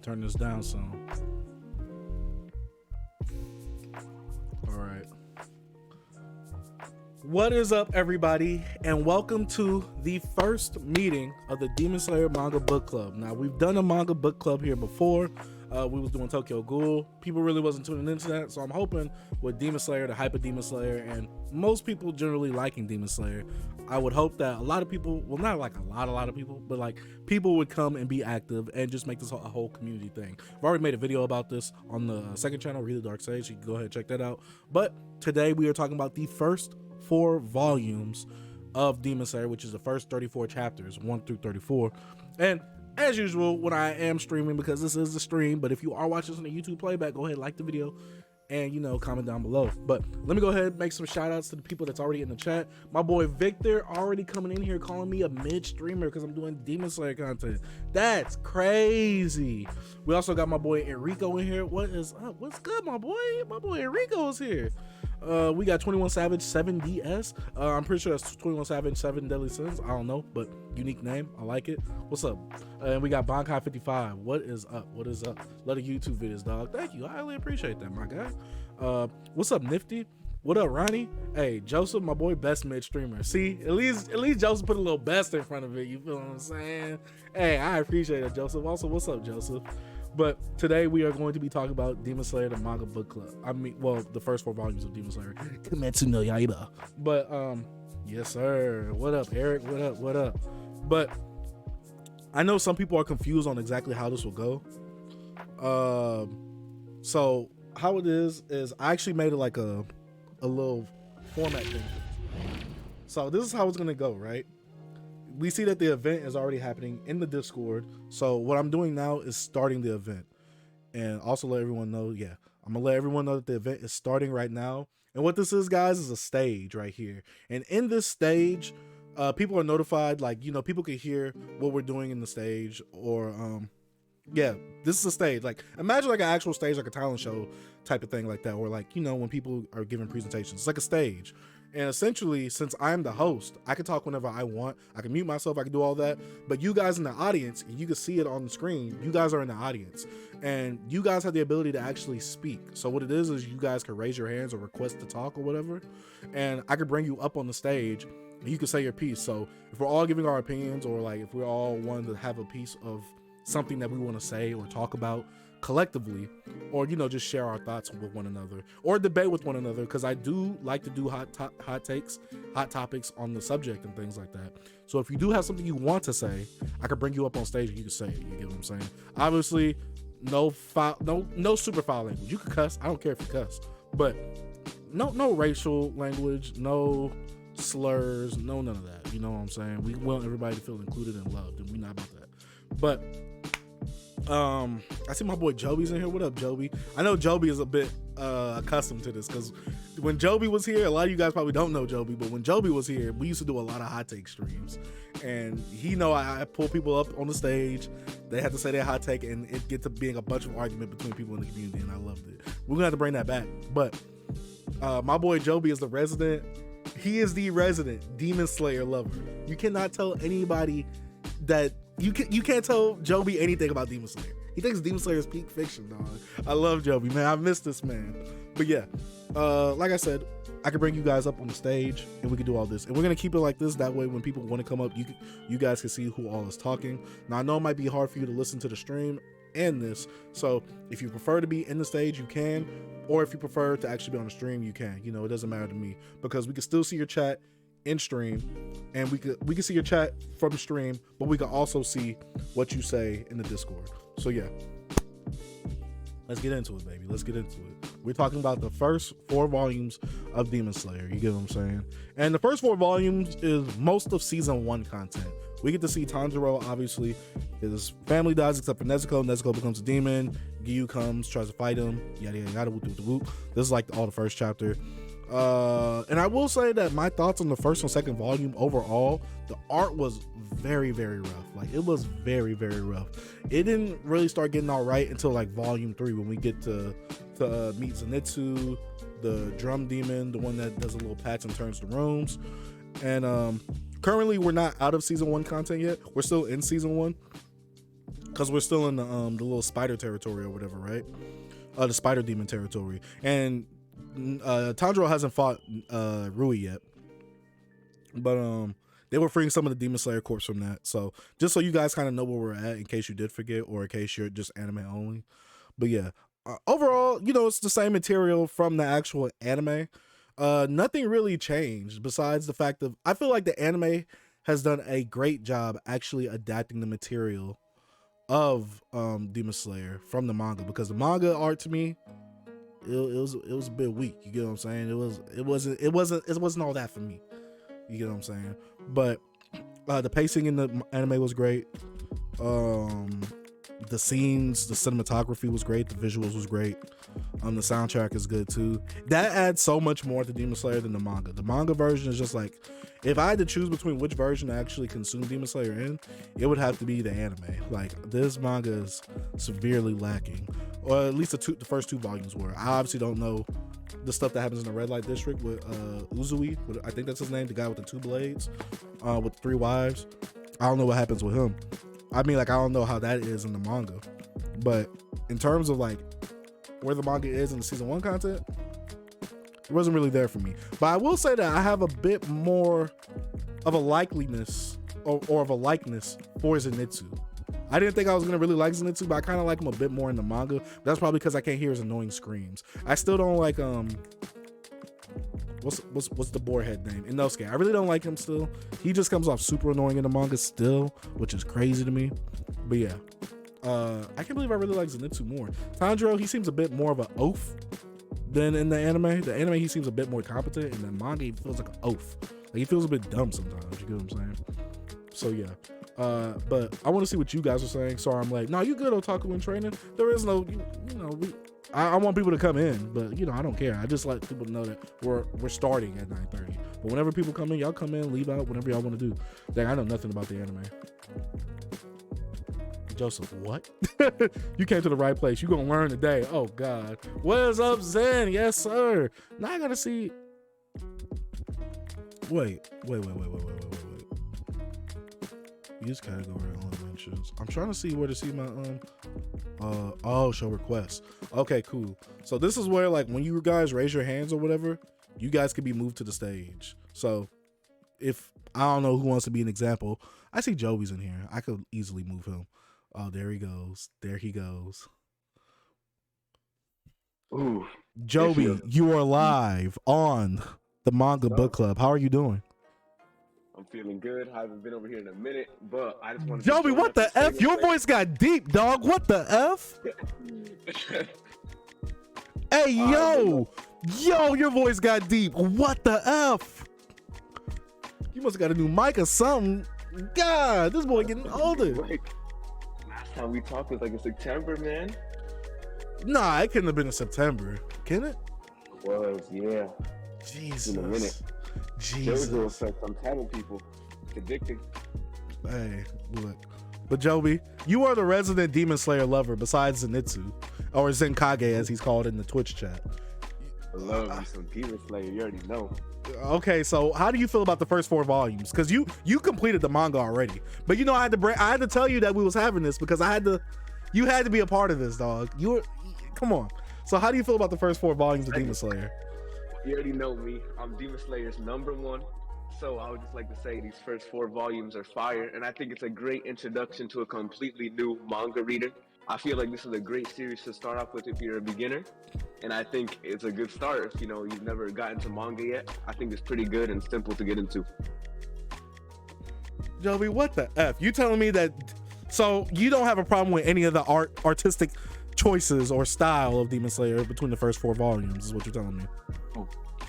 Turn this down some. All right. What is up, everybody, and welcome to the first meeting of the Demon Slayer Manga Book Club. Now, we've done a manga book club here before. We was doing Tokyo Ghoul. People really wasn't tuning into that, so I'm hoping with Demon Slayer, the hype of Demon Slayer, and most people generally liking Demon Slayer, I would hope that a lot of people, well, not like a lot of people, but like people would come and be active and just make this a whole community thing. I've already made a video about this on the second channel, Really Dark Sage. You can go ahead and check that out. But today we are talking about the first 4 volumes of Demon Slayer, which is the first 34 chapters, 1 through 34. And as usual, when I am streaming, because this is the stream, but if you are watching this on the YouTube playback, go ahead and like the video and, you know, comment down below. But let me go ahead and make some shout outs to the people that's already in the chat. My boy Victor already coming in here calling me a mid streamer because I'm doing Demon Slayer content. That's crazy. We also got my boy Enrico in here. What is up? What's good, my boy? My boy Enrico is here. We got 21 Savage 7DS. I'm pretty sure that's 21 Savage 7 Deadly Sins. I don't know, but unique name. I like it. What's up? And we got Bankai 55. What is up? What is up? Lot of YouTube videos, dog. Thank you. I highly appreciate that, my guy. What's up, Nifty? What up, Ronnie? Hey, Joseph, my boy, best mid streamer. See, at least Joseph put a little best in front of it. You feel what I'm saying? Hey, I appreciate it, Joseph. Also, what's up, Joseph? But today we are going to be talking about Demon Slayer, the Manga Book Club. I mean, well, the first 4 volumes of Demon Slayer. Kimetsu no Yaiba. But, yes, sir. What up, Eric? What up? What up? But I know some people are confused on exactly how this will go. So how it is I actually made it like a little format thing. So this is how it's going to go, right? We see that the event is already happening in the Discord. So what I'm doing now is starting the event, and also let everyone know, yeah, I'm gonna let everyone know that the event is starting right now. And what this is, guys, is a stage right here. And in this stage, people are notified, like, you know, people can hear what we're doing in the stage, or yeah, this is a stage. Like, imagine like an actual stage, like a talent show type of thing like that, or like, you know, when people are giving presentations, it's like a stage. And essentially, since I'm the host, I can talk whenever I want. I can mute myself, I can do all that. But you guys in the audience, and you can see it on the screen, you guys are in the audience. And you guys have the ability to actually speak. So what it is you guys can raise your hands or request to talk or whatever. And I could bring you up on the stage and you can say your piece. So if we're all giving our opinions, or like if we're all wanting to have a piece of something that we want to say or talk about collectively, or just share our thoughts with one another or debate with one another, because I do like to do hot topics on the subject and things like that. So if you do have something you want to say, I could bring you up on stage and you can say it. You get what I'm saying? Obviously, no super foul language. You can cuss. I don't care if you cuss, but no racial language, no slurs, none of that. You know what I'm saying? We want everybody to feel included and loved, and we're not about that. But I see my boy Joby's in here. What up, Joby? I know Joby is a bit accustomed to this, because when Joby was here, a lot of you guys probably don't know Joby, but when Joby was here, we used to do a lot of hot take streams, and I pull people up on the stage. They had to say their hot take, and it gets to being a bunch of argument between people in the community, and I loved it. We're gonna have to bring that back. But my boy Joby is the resident Demon Slayer lover. You cannot tell anybody that you can't tell Joby anything about Demon Slayer. He thinks Demon Slayer is peak fiction, dog. I love Joby, man. I miss this man. But yeah, like I said, I can bring you guys up on the stage and we can do all this. And we're going to keep it like this. That way, when people want to come up, you guys can see who all is talking. Now, I know it might be hard for you to listen to the stream and this. So if you prefer to be in the stage, you can. Or if you prefer to actually be on the stream, you can. It doesn't matter to me, because we can still see your chat in stream, and we can see your chat from stream, but we can also see what you say in the Discord. So yeah, let's get into it, baby. Let's get into it. We're talking about the first 4 volumes of Demon Slayer. You get what I'm saying? And the first 4 volumes is most of season 1 content. We get to see Tanjiro, obviously. His family dies except for Nezuko. Nezuko becomes a demon. Gyu comes, tries to fight him. Yada, yada, yada, whoop, whoop, whoop. This is like all the first chapter. And I will say that my thoughts on the first and second volume overall, the art was very, very rough. Like, it was very, very rough. It didn't really start getting all right until like volume 3, when we get to meet Zenitsu, the drum demon, the one that does a little patch and turns the rooms. And currently we're not out of season 1 content yet. We're still in season 1, because we're still in the little spider territory or whatever, right? The spider demon territory. And Tanjiro hasn't fought Rui yet, but they were freeing some of the Demon Slayer corpse from that. So just so you guys kind of know where we're at, in case you did forget, or in case you're just anime only. But yeah, overall, it's the same material from the actual anime. Nothing really changed besides the fact of, I feel like the anime has done a great job actually adapting the material of Demon Slayer from the manga, because the manga art, to me, it was a bit weak. You get what I'm saying? It wasn't all that for me. You get what I'm saying? But the pacing in the anime was great. The scenes, the cinematography was great. The visuals was great. The soundtrack is good too. That adds so much more to Demon Slayer than the manga. The manga version is just like, if I had to choose between which version to actually consume Demon Slayer in, it would have to be the anime. Like, this manga is severely lacking, or at least the first 2 volumes were. I obviously don't know the stuff that happens in the red light district with Uzui. I think that's his name, the guy with the 2 blades, with 3 wives. I don't know what happens with him. I mean, like, I don't know how that is in the manga, but in terms of like where the manga is in the season 1 content, it wasn't really there for me. But I will say that I have a bit more of a likeliness or of a likeness for Zenitsu. I didn't think I was gonna really like Zenitsu, but I kind of like him a bit more in the manga. That's probably because I can't hear his annoying screams. I still don't like what's the boarhead name? Inosuke. I really don't like him still. He just comes off super annoying in the manga still, which is crazy to me. But yeah, I can't believe I really like Zenitsu more. Tanjiro, he seems a bit more of an oaf than in the anime. The anime, he seems a bit more competent. In the manga, he feels like an oaf. Like, he feels a bit dumb sometimes. You get what I'm saying? So yeah. But I want to see what you guys are saying. So I'm like, no, you good, Otaku in training? There is no, I want people to come in, but I don't care. I just like people to know that we're starting at 9:30. But whenever people come in, y'all come in, leave out, whatever y'all want to do. Dang, I know nothing about the anime. Joseph, what? You came to the right place. You gonna learn today. Oh God. What is up, Zen? Yes, sir. Now I gotta see. Wait. Use category only mentions. I'm trying to see where to see my show requests. Okay, cool. So this is where, like, when you guys raise your hands or whatever, you guys could be moved to the stage. So if I don't know who wants to be an example, I see Joey's in here. I could easily move him. Oh, there he goes. Ooh, Joey, you are live on the Manga Book Club. How are you doing? I'm feeling good. I haven't been over here in a minute, but I just want to. Joey, what the F? Your voice got deep, dog. What the F? Hey, yo, your voice got deep. What the F? You must have got a new mic or something. God, this boy getting older. Last time we talked was like in September, man. Nah, it couldn't have been in September. Can it? It was, yeah. Jesus. In a minute. Jesus. Some title people. It's addicting. Hey, look. But Joby, you are the resident Demon Slayer lover besides Zenitsu, or Zenkage as he's called in the Twitch chat. I love me some Demon Slayer, you already know. Okay, so how do you feel about the first 4 volumes? Because you completed the manga already, but you know I had to tell you that we was having this because you had to be a part of this, dog. Come on. So how do you feel about the first 4 volumes of Demon Slayer? You already know me. I'm Demon Slayer's #1. So I would just like to say these first 4 volumes are fire, and I think it's a great introduction to a completely new manga reader. I feel like this is a great series to start off with if you're a beginner, and I think it's a good start if you've never gotten to manga yet. I think it's pretty good and simple to get into. Joby, what the F? You telling me that? So you don't have a problem with any of the artistic choices or style of Demon Slayer between the first 4 volumes? Is what you're telling me?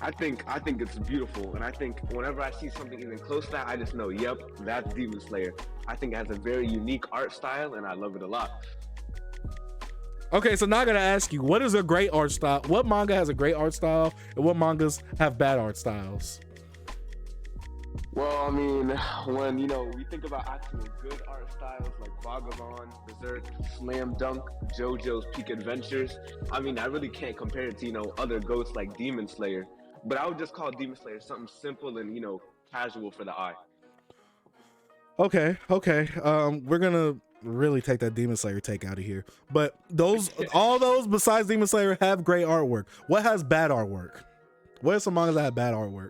I think it's beautiful, and I think whenever I see something even close to that, I just know, yep, that's Demon Slayer. I think it has a very unique art style, and I love it a lot. Okay, so now I gotta ask you, what is a great art style? What manga has a great art style, and what mangas have bad art styles? Well, I mean, when we think about actual good art styles like Vagabond, Berserk, Slam Dunk, JoJo's Peak Adventures, I mean, I really can't compare it to other goats like Demon Slayer. But I would just call Demon Slayer something simple and casual for the eye. Okay. We're gonna really take that Demon Slayer take out of here. But all those besides Demon Slayer have great artwork. What has bad artwork? What are some mangas that have bad artwork?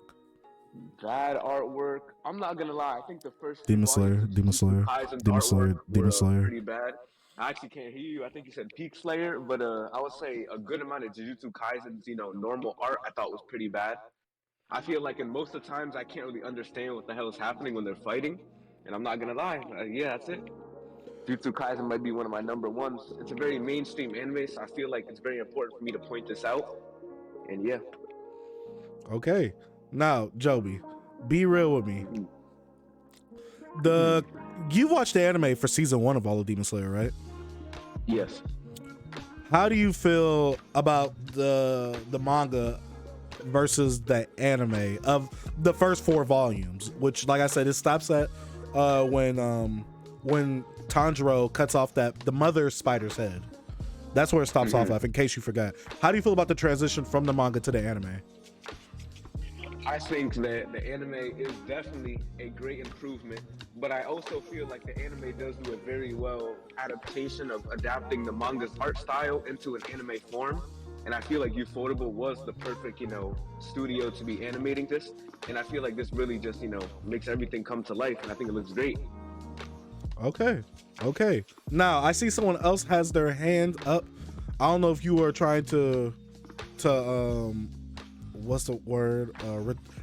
Bad artwork. I'm not gonna lie. I think the first Demon Slayer, pretty bad. I actually can't hear you. I think you said Peak Slayer, but I would say a good amount of Jujutsu Kaisen's normal art I thought was pretty bad. I feel like in most of the times I can't really understand what the hell is happening when they're fighting, and I'm not gonna lie. Yeah, that's it. Jujutsu Kaisen might be one of my #1s. It's a very mainstream anime, so I feel like it's very important for me to point this out. And yeah. Okay. Now, Joby, be real with me. You watched the anime for season 1 of all of Demon Slayer, right? Yes. How do you feel about the manga versus the anime of the first 4 volumes? Which, like I said, it stops at when Tanjiro cuts off the mother spider's head. That's where it stops off at, in case you forgot. How do you feel about the transition from the manga to the anime? I think that the anime is definitely a great improvement, but I also feel like the anime does do a very well adaptation of adapting the manga's art style into an anime form. And I feel like Ufotable was the perfect, studio to be animating this. And I feel like this really just, makes everything come to life. And I think it looks great. Okay. Now, I see someone else has their hand up. I don't know if you are trying to what's the word?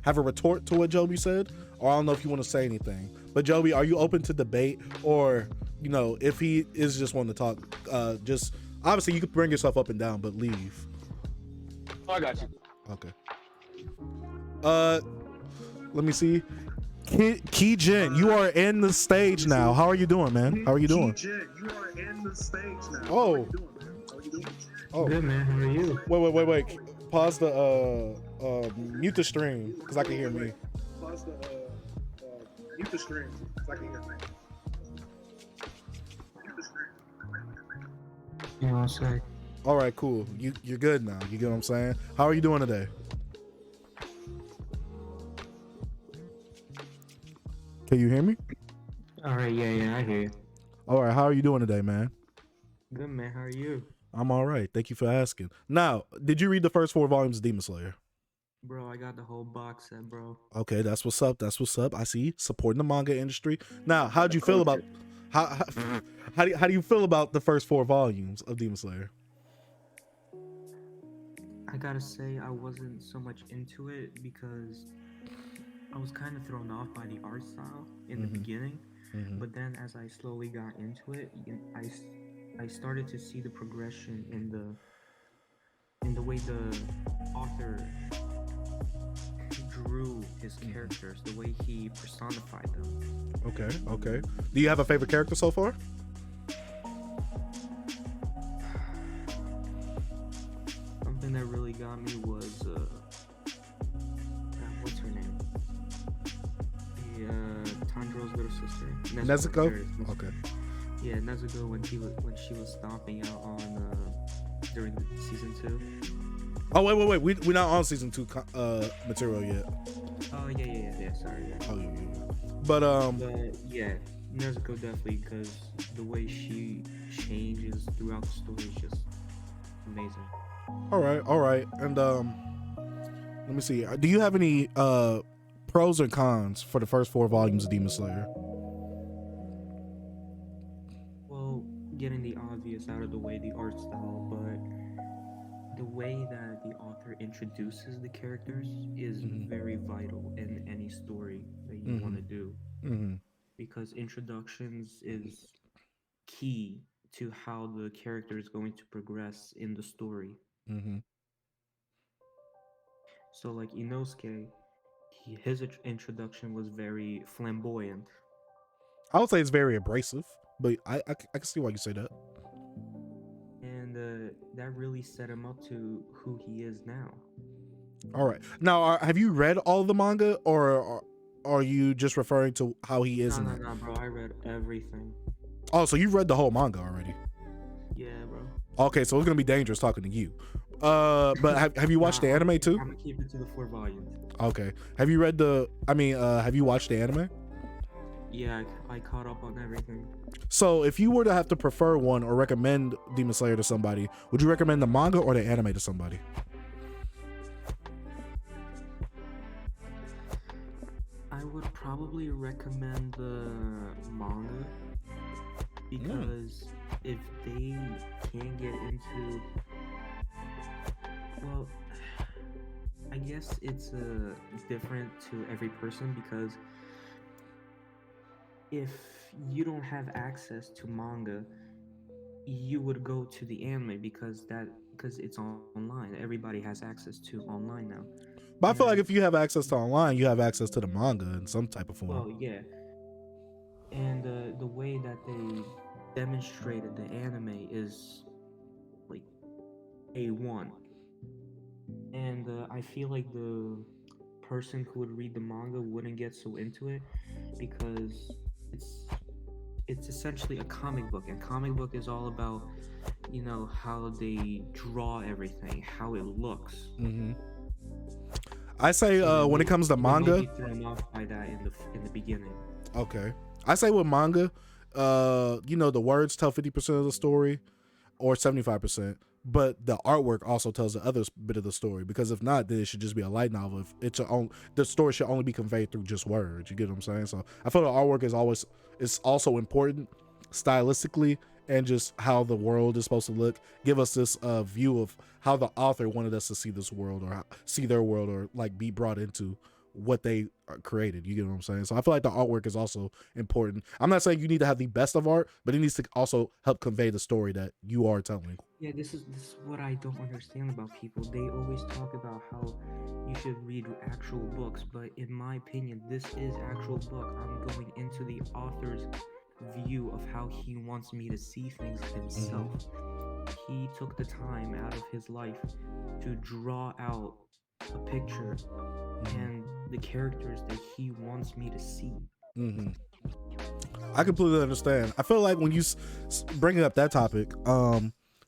Have a retort to what Joby said, or I don't know if you want to say anything. But Joby, are you open to debate, or if he is just wanting to talk, just obviously you could bring yourself up and down, but leave. Oh, I got you. Okay. Let me see. Kijin, you are in the stage now. How are you doing, man? How are you doing? Kijin, you are in the stage now. Oh. How are you doing, man? How are you doing? Oh. Good, man. How are you? Wait. Pause the mute the stream because I can hear me. Pause the mute the stream because I can hear me. Mute the stream. You know what I'm saying? All right, cool. You're good now. You get what I'm saying? How are you doing today? Can you hear me? All right, yeah, I hear you. All right, how are you doing today, man? Good, man. How are you? I'm all right. Thank you for asking. Now, did you read the first 4 volumes of Demon Slayer? Bro, I got the whole box set, bro. Okay, that's what's up. That's what's up. I see supporting the manga industry. Now, how'd The you feel about culture. how do you feel about the first 4 volumes of Demon Slayer? I gotta say, I wasn't so much into it because I was kind of thrown off by the art style in the beginning. But then as I slowly got into it, I started to see the progression in the way the author drew his characters, the way he personified them. Okay. Do you have a favorite character so far? Something that really got me was what's her name? Tanjiro's little sister. Nezuko? Okay. Yeah, Nezuko when she was stomping out on during season 2. Oh wait. We're not on season 2 material yet. Oh yeah. Sorry. Yeah. Oh yeah. But yeah, Nezuko definitely, because the way she changes throughout the story is just amazing. all right. And let me see. Do you have any pros and cons for the first 4 volumes of Demon Slayer? Well, getting the obvious out of the way, the art style, but the way that the author introduces the characters is very vital in any story that you want to do. Because introductions is key to how the character is going to progress in the story. So like Inosuke, his introduction was very flamboyant. I would say it's very abrasive, but I can see why you say that. And that really set him up to who he is now. All right. Now, have you read all of the manga, or are you just referring to how he is in that? No, bro. I read everything. Oh, so you've read the whole manga already? Yeah, bro. Okay, so it's gonna be dangerous talking to you. But have you watched the anime too? I'm gonna keep it to the 4 volumes. Okay. Have you read have you watched the anime? Yeah, I caught up on everything. So if you were to have to prefer one or recommend Demon Slayer to somebody, would you recommend the manga or the anime to somebody? I would probably recommend the manga because if they can get into, well, I guess it's different to every person, because if you don't have access to manga, you would go to the anime because it's online. Everybody has access to online now. But I feel like if you have access to online, you have access to the manga in some type of form. Well, yeah. And the way that they demonstrated the anime is like A1. And I feel like the person who would read the manga wouldn't get so into it because it's essentially a comic book, and comic book is all about, you know, how they draw everything, how it looks. I say when it comes to manga, may be thrown off by that in the beginning. Okay, I say with manga, you know, the words tell 50% of the story, or 75%, but the artwork also tells the other bit of the story. Because if not, then it should just be a light novel. If the story should only be conveyed through just words. You get what I'm saying? So I feel the artwork is also important stylistically, and just how the world is supposed to look. Give us this view of how the author wanted us to see this world, or see their world, or like be brought into what they created. You get what I'm saying? So I feel like the artwork is also important. I'm not saying you need to have the best of art, but it needs to also help convey the story that you are telling. Yeah, this is what I don't understand about people. They always talk about how you should read actual books, but in my opinion, this is actual book. I'm going into the author's view of how he wants me to see things himself. He took the time out of his life to draw out a picture and the characters that he wants me to see. I completely understand. I feel like when you bring up that topic,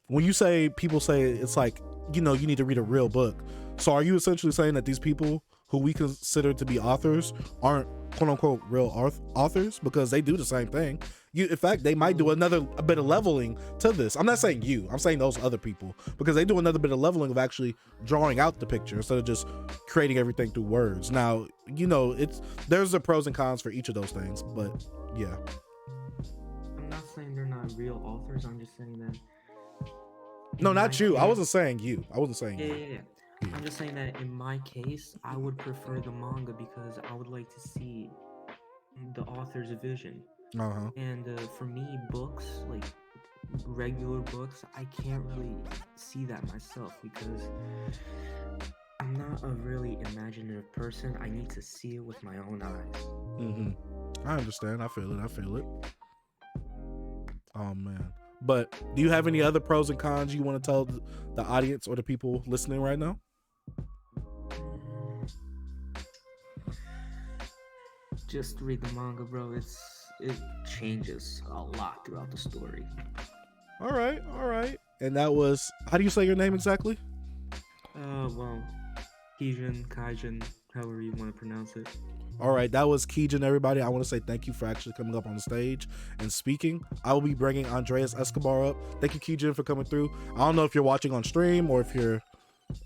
when you say, people say it's like, you know, you need to read a real book. So are you essentially saying that these people who we consider to be authors aren't quote unquote real authors, because they do the same thing. In fact, they might do a bit of leveling to this. I'm not saying you, I'm saying those other people, because they do another bit of leveling of actually drawing out the picture instead of just creating everything through words. Now, there's the pros and cons for each of those things, but yeah. I'm not saying they're not real authors. I'm just saying that. No, not you. I wasn't saying you. Yeah. I'm just saying that in my case, I would prefer the manga because I would like to see the author's vision. Uh-huh. And for me, books, like regular books, I can't really see that myself because I'm not a really imaginative person. I need to see it with my own eyes. Mm-hmm. I understand. I feel it. Oh, man. But do you have any other pros and cons you want to tell the audience or the people listening right now? Just read the manga, bro. It changes a lot throughout the story. All right. And that was, how do you say your name exactly? Well, Kaijin, however you want to pronounce it. All right, that was Keijin, everybody. I want to say thank you for actually coming up on the stage and speaking. I will be bringing Andreas Escobar up. Thank you, Keijin, for coming through. I don't know if you're watching on stream or if you're...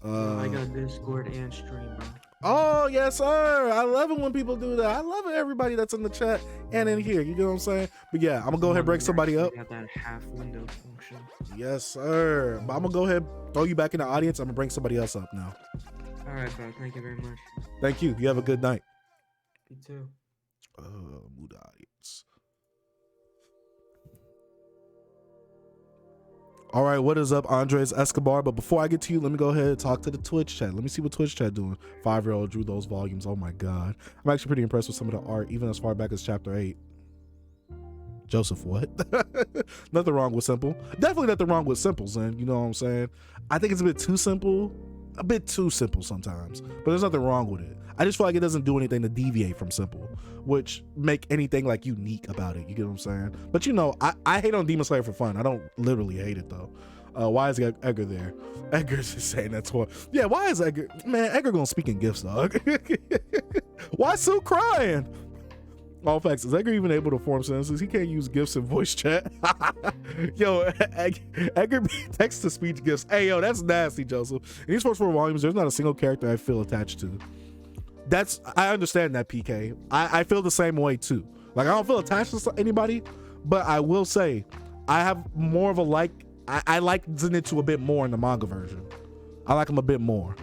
I got Discord and stream, bro. Oh, yes, sir. I love it when people do that. I love it, everybody that's in the chat and in here. You get what I'm saying? But yeah, I'm going to go ahead and bring somebody up. Got that half window function. Yes, sir. But I'm going to go ahead and throw you back in the audience. I'm going to bring somebody else up now. All right, bro. Thank you very much. Thank you. You have a good night. You too. Move the audience. All right, what is up, Andres Escobar? But before I get to you, let me go ahead and talk to the Twitch chat. Let me see what Twitch chat doing. 5-year-old drew those volumes. Oh my God. I'm actually pretty impressed with some of the art, even as far back as chapter 8. Joseph, what? Nothing wrong with simple. Definitely nothing wrong with simple, Zen. You know what I'm saying? I think it's a bit too simple sometimes, but there's nothing wrong with it. I just feel like it doesn't do anything to deviate from simple, which make anything like unique about it. You get what I'm saying? But I hate on Demon Slayer for fun. I don't literally hate it though. Why is Edgar there? Edgar's just saying that's what. Yeah, why is Edgar? Man, Edgar gonna speak in gifts, dog. Why Sue crying? All facts. Is Edgar even able to form sentences? He can't use gifs in voice chat. Yo, Edgar text to speech gifs. Hey, yo, that's nasty, Joseph. In these first 4 volumes, there's not a single character I feel attached to. I understand that, PK. I feel the same way too. Like, I don't feel attached to anybody, but I will say I have more of a I like Zenitsu a bit more in the manga version. I like him a bit more.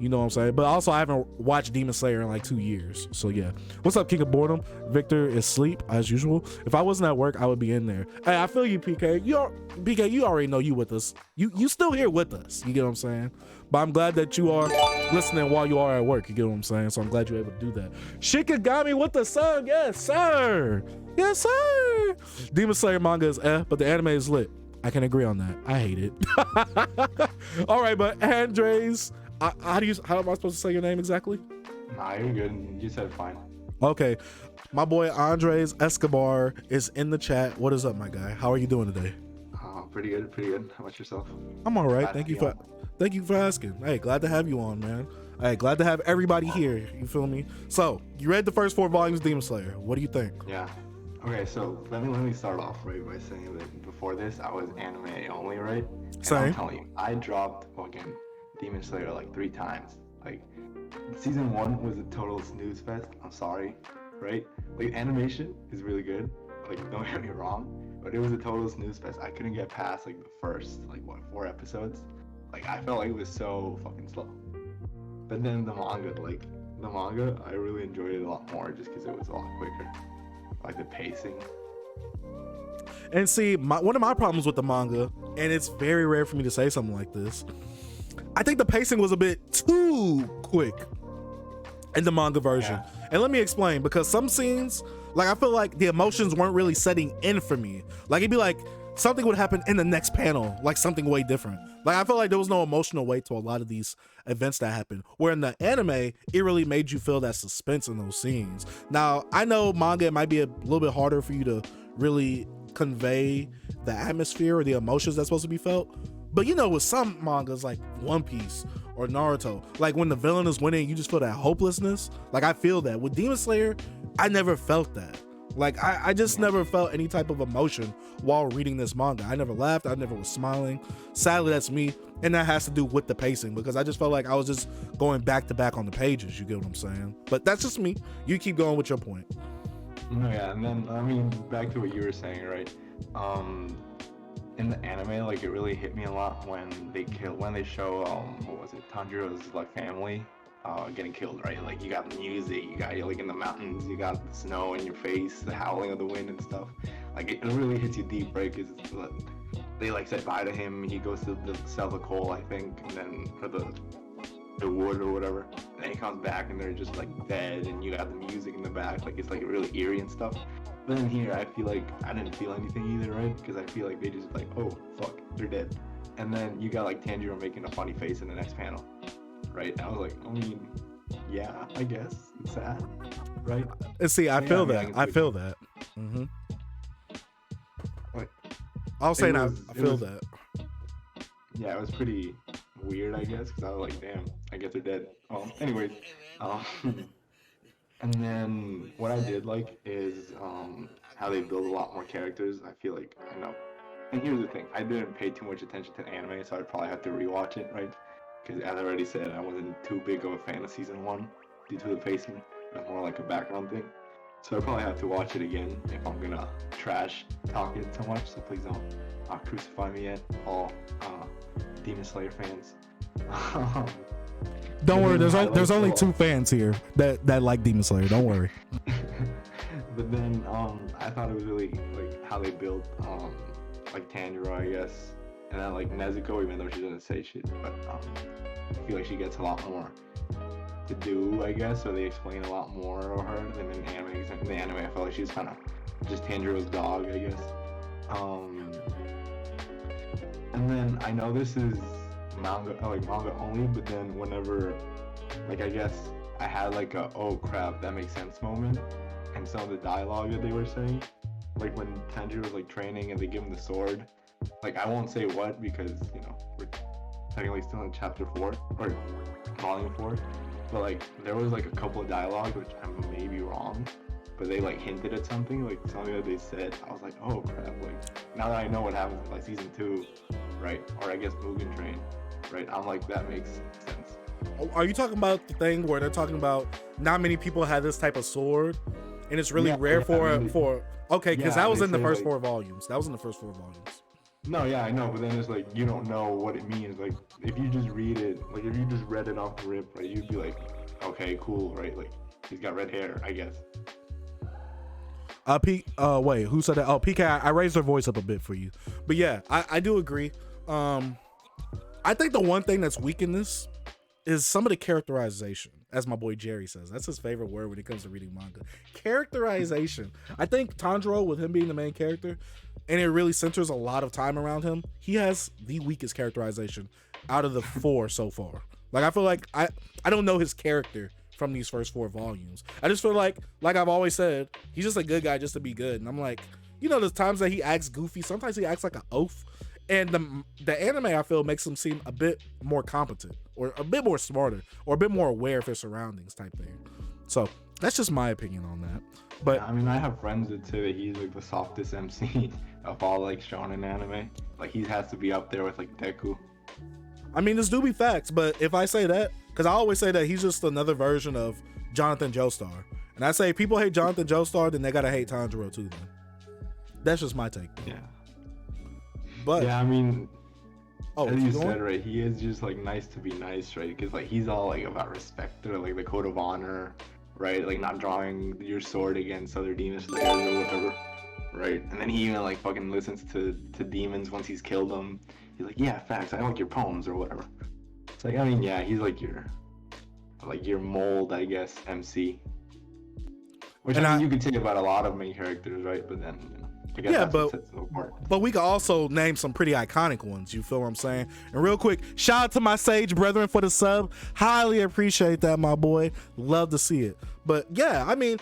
You know what I'm saying? But also, I haven't watched Demon Slayer in like 2 years. So yeah. What's up, King of Boredom? Victor is asleep as usual. If I wasn't at work, I would be in there. Hey, I feel you, PK. PK, you already know you with us. You still here with us. You get what I'm saying? But I'm glad that you are listening while you are at work. You get what I'm saying? So I'm glad you're able to do that. Shikigami with the sun. Yes, sir. Yes, sir. Demon Slayer manga is but the anime is lit. I can agree on that. I hate it. All right, but Andres, how am I supposed to say your name exactly? Nah, you're good. You said fine. Okay. My boy Andres Escobar is in the chat. What is up, my guy? How are you doing today? Pretty good. How about yourself? I'm all right. Thank you for asking. Hey, glad to have you on, man. Hey, glad to have everybody here. You feel me? So, you read the first 4 volumes of Demon Slayer. What do you think? Yeah. Okay, so let me start off right by saying that before this, I was anime only, right? And Same. I'm telling you, I dropped fucking Demon Slayer like 3 times. Like, season 1 was a total snooze fest. I'm sorry, right? Like, animation is really good. Like, don't get me wrong, but it was a total snooze fest. I couldn't get past like the first 4 episodes. Like, I felt like it was so fucking slow. But then the manga, I really enjoyed it a lot more just because it was a lot quicker. Like the pacing. And see, one of my problems with the manga, and it's very rare for me to say something like this, I think the pacing was a bit too quick in the manga version. Yeah. And let me explain, because some scenes, like, I feel like the emotions weren't really setting in for me. Like, it'd be like something would happen in the next panel, like something way different. Like, I feel like there was no emotional weight to a lot of these events that happened. Where in the anime, it really made you feel that suspense in those scenes. Now, I know manga, it might be a little bit harder for you to really convey the atmosphere or the emotions that's supposed to be felt. But you know, with some mangas like One Piece or Naruto, like when the villain is winning, you just feel that hopelessness. Like I feel that with Demon Slayer, I never felt that. Like I just never felt any type of emotion while reading this manga. I never laughed. I never was smiling. Sadly, that's me, and that has to do with the pacing because I just felt like I was just going back to back on the pages. You get what I'm saying? But that's just me. You keep going with your point. No, yeah, and then I mean, back to what you were saying, right? In the anime, like it really hit me a lot when they show what was it, Tanjiro's like family getting killed, right? Like you got the music, you got like in the mountains, you got the snow in your face, the howling of the wind and stuff. Like it really hits you deep, right? Because they like said bye to him. He goes to sell the coal, I think, and then for the wood or whatever. And then he comes back and they're just like dead, and you got the music in the back, like it's like really eerie and stuff. But then here, I feel like I didn't feel anything either, right? Because I feel like they just like, oh fuck, they're dead. And then you got like Tanjiro making a funny face in the next panel, right? And I was like, I mean, yeah, I guess it's sad, right? And see, I feel that. I feel that. Like, I'll say that. I feel was, that. Yeah, it was pretty weird, I guess, because I was like, damn, I guess they're dead. Anyways, and then what I did like is how they build a lot more characters. I feel like I know. And here's the thing, I didn't pay too much attention to anime, so I'd probably have to rewatch it, right? Because as I already said, I wasn't too big of a fan of season 1 due to the pacing. It's more like a background thing. So I probably have to watch it again if I'm gonna trash talk it so much. So please don't crucify me yet, all Demon Slayer fans. Don't worry, there's only 2 fans here that like Demon Slayer. Don't worry. But then I thought it was really like how they built like Tanjiro, I guess, and then like Nezuko, even though she doesn't say shit, but I feel like she gets a lot more to do, I guess, or they explain a lot more of her than in the anime. In the anime, I felt like she's kind of just Tanjiro's dog, I guess. And then I know this is manga only, but then whenever, like, I guess I had like a oh crap, that makes sense moment, and some of the dialogue that they were saying, like when Tanjiro was like training and they give him the sword, like I won't say what because you know we're technically still in chapter 4 or volume 4, but like there was like a couple of dialogue which I may be wrong, but they like hinted at something that they said. I was like, oh crap, like now that I know what happens in like season 2, right, or I guess Mugen Train, right, I'm like, that makes sense. Are you talking about the thing where they're talking about not many people have this type of sword and it's really rare for okay, because that was in the first 4 volumes. That was in the first 4 volumes. No, yeah, I know, but then it's like you don't know what it means. Like if you just read it, like if you just read it off the rip, right, you'd be like, okay, cool, right? Like he's got red hair, I guess. Wait, who said that? Oh, PK, I raised her voice up a bit for you. But yeah, I do agree. I think the one thing that's weak in this is some of the characterization, as my boy Jerry says. That's his favorite word when it comes to reading manga. Characterization. I think Tanjiro, with him being the main character, and it really centers a lot of time around him, he has the weakest characterization out of the 4 so far. Like, I feel like I don't know his character from these first 4 volumes. I just feel like I've always said, he's just a good guy just to be good. And I'm like, you know, there's times that he acts goofy. Sometimes he acts like an oaf. And the anime, I feel, makes him seem a bit more competent or a bit more smarter or a bit more aware of his surroundings type thing. So that's just my opinion on that. But yeah, I mean, I have friends that say that he's like the softest MC of all like shonen anime. Like he has to be up there with like Deku. I mean, this do be facts, but if I say that, because I always say that he's just another version of Jonathan Joestar. And I say if people hate Jonathan Joestar, then they gotta hate Tanjiro too then. That's just my take. Yeah. But yeah, I mean, as you said, right, he is just like nice to be nice, right? Because like he's all like about respect or like the code of honor, right? Like not drawing your sword against other demon slayers or whatever, right? And then he even like fucking listens to demons once he's killed them. He's like, yeah, facts, I like your poems or whatever. It's like, I mean, yeah, he's like your mold, I guess, MC. Which I mean, you could say about a lot of main characters, right? But then, you know, I guess yeah, but we could also name some pretty iconic ones. You feel what I'm saying? And real quick, shout out to my Sage brethren for the sub. Highly appreciate that, my boy. Love to see it. But yeah, I mean,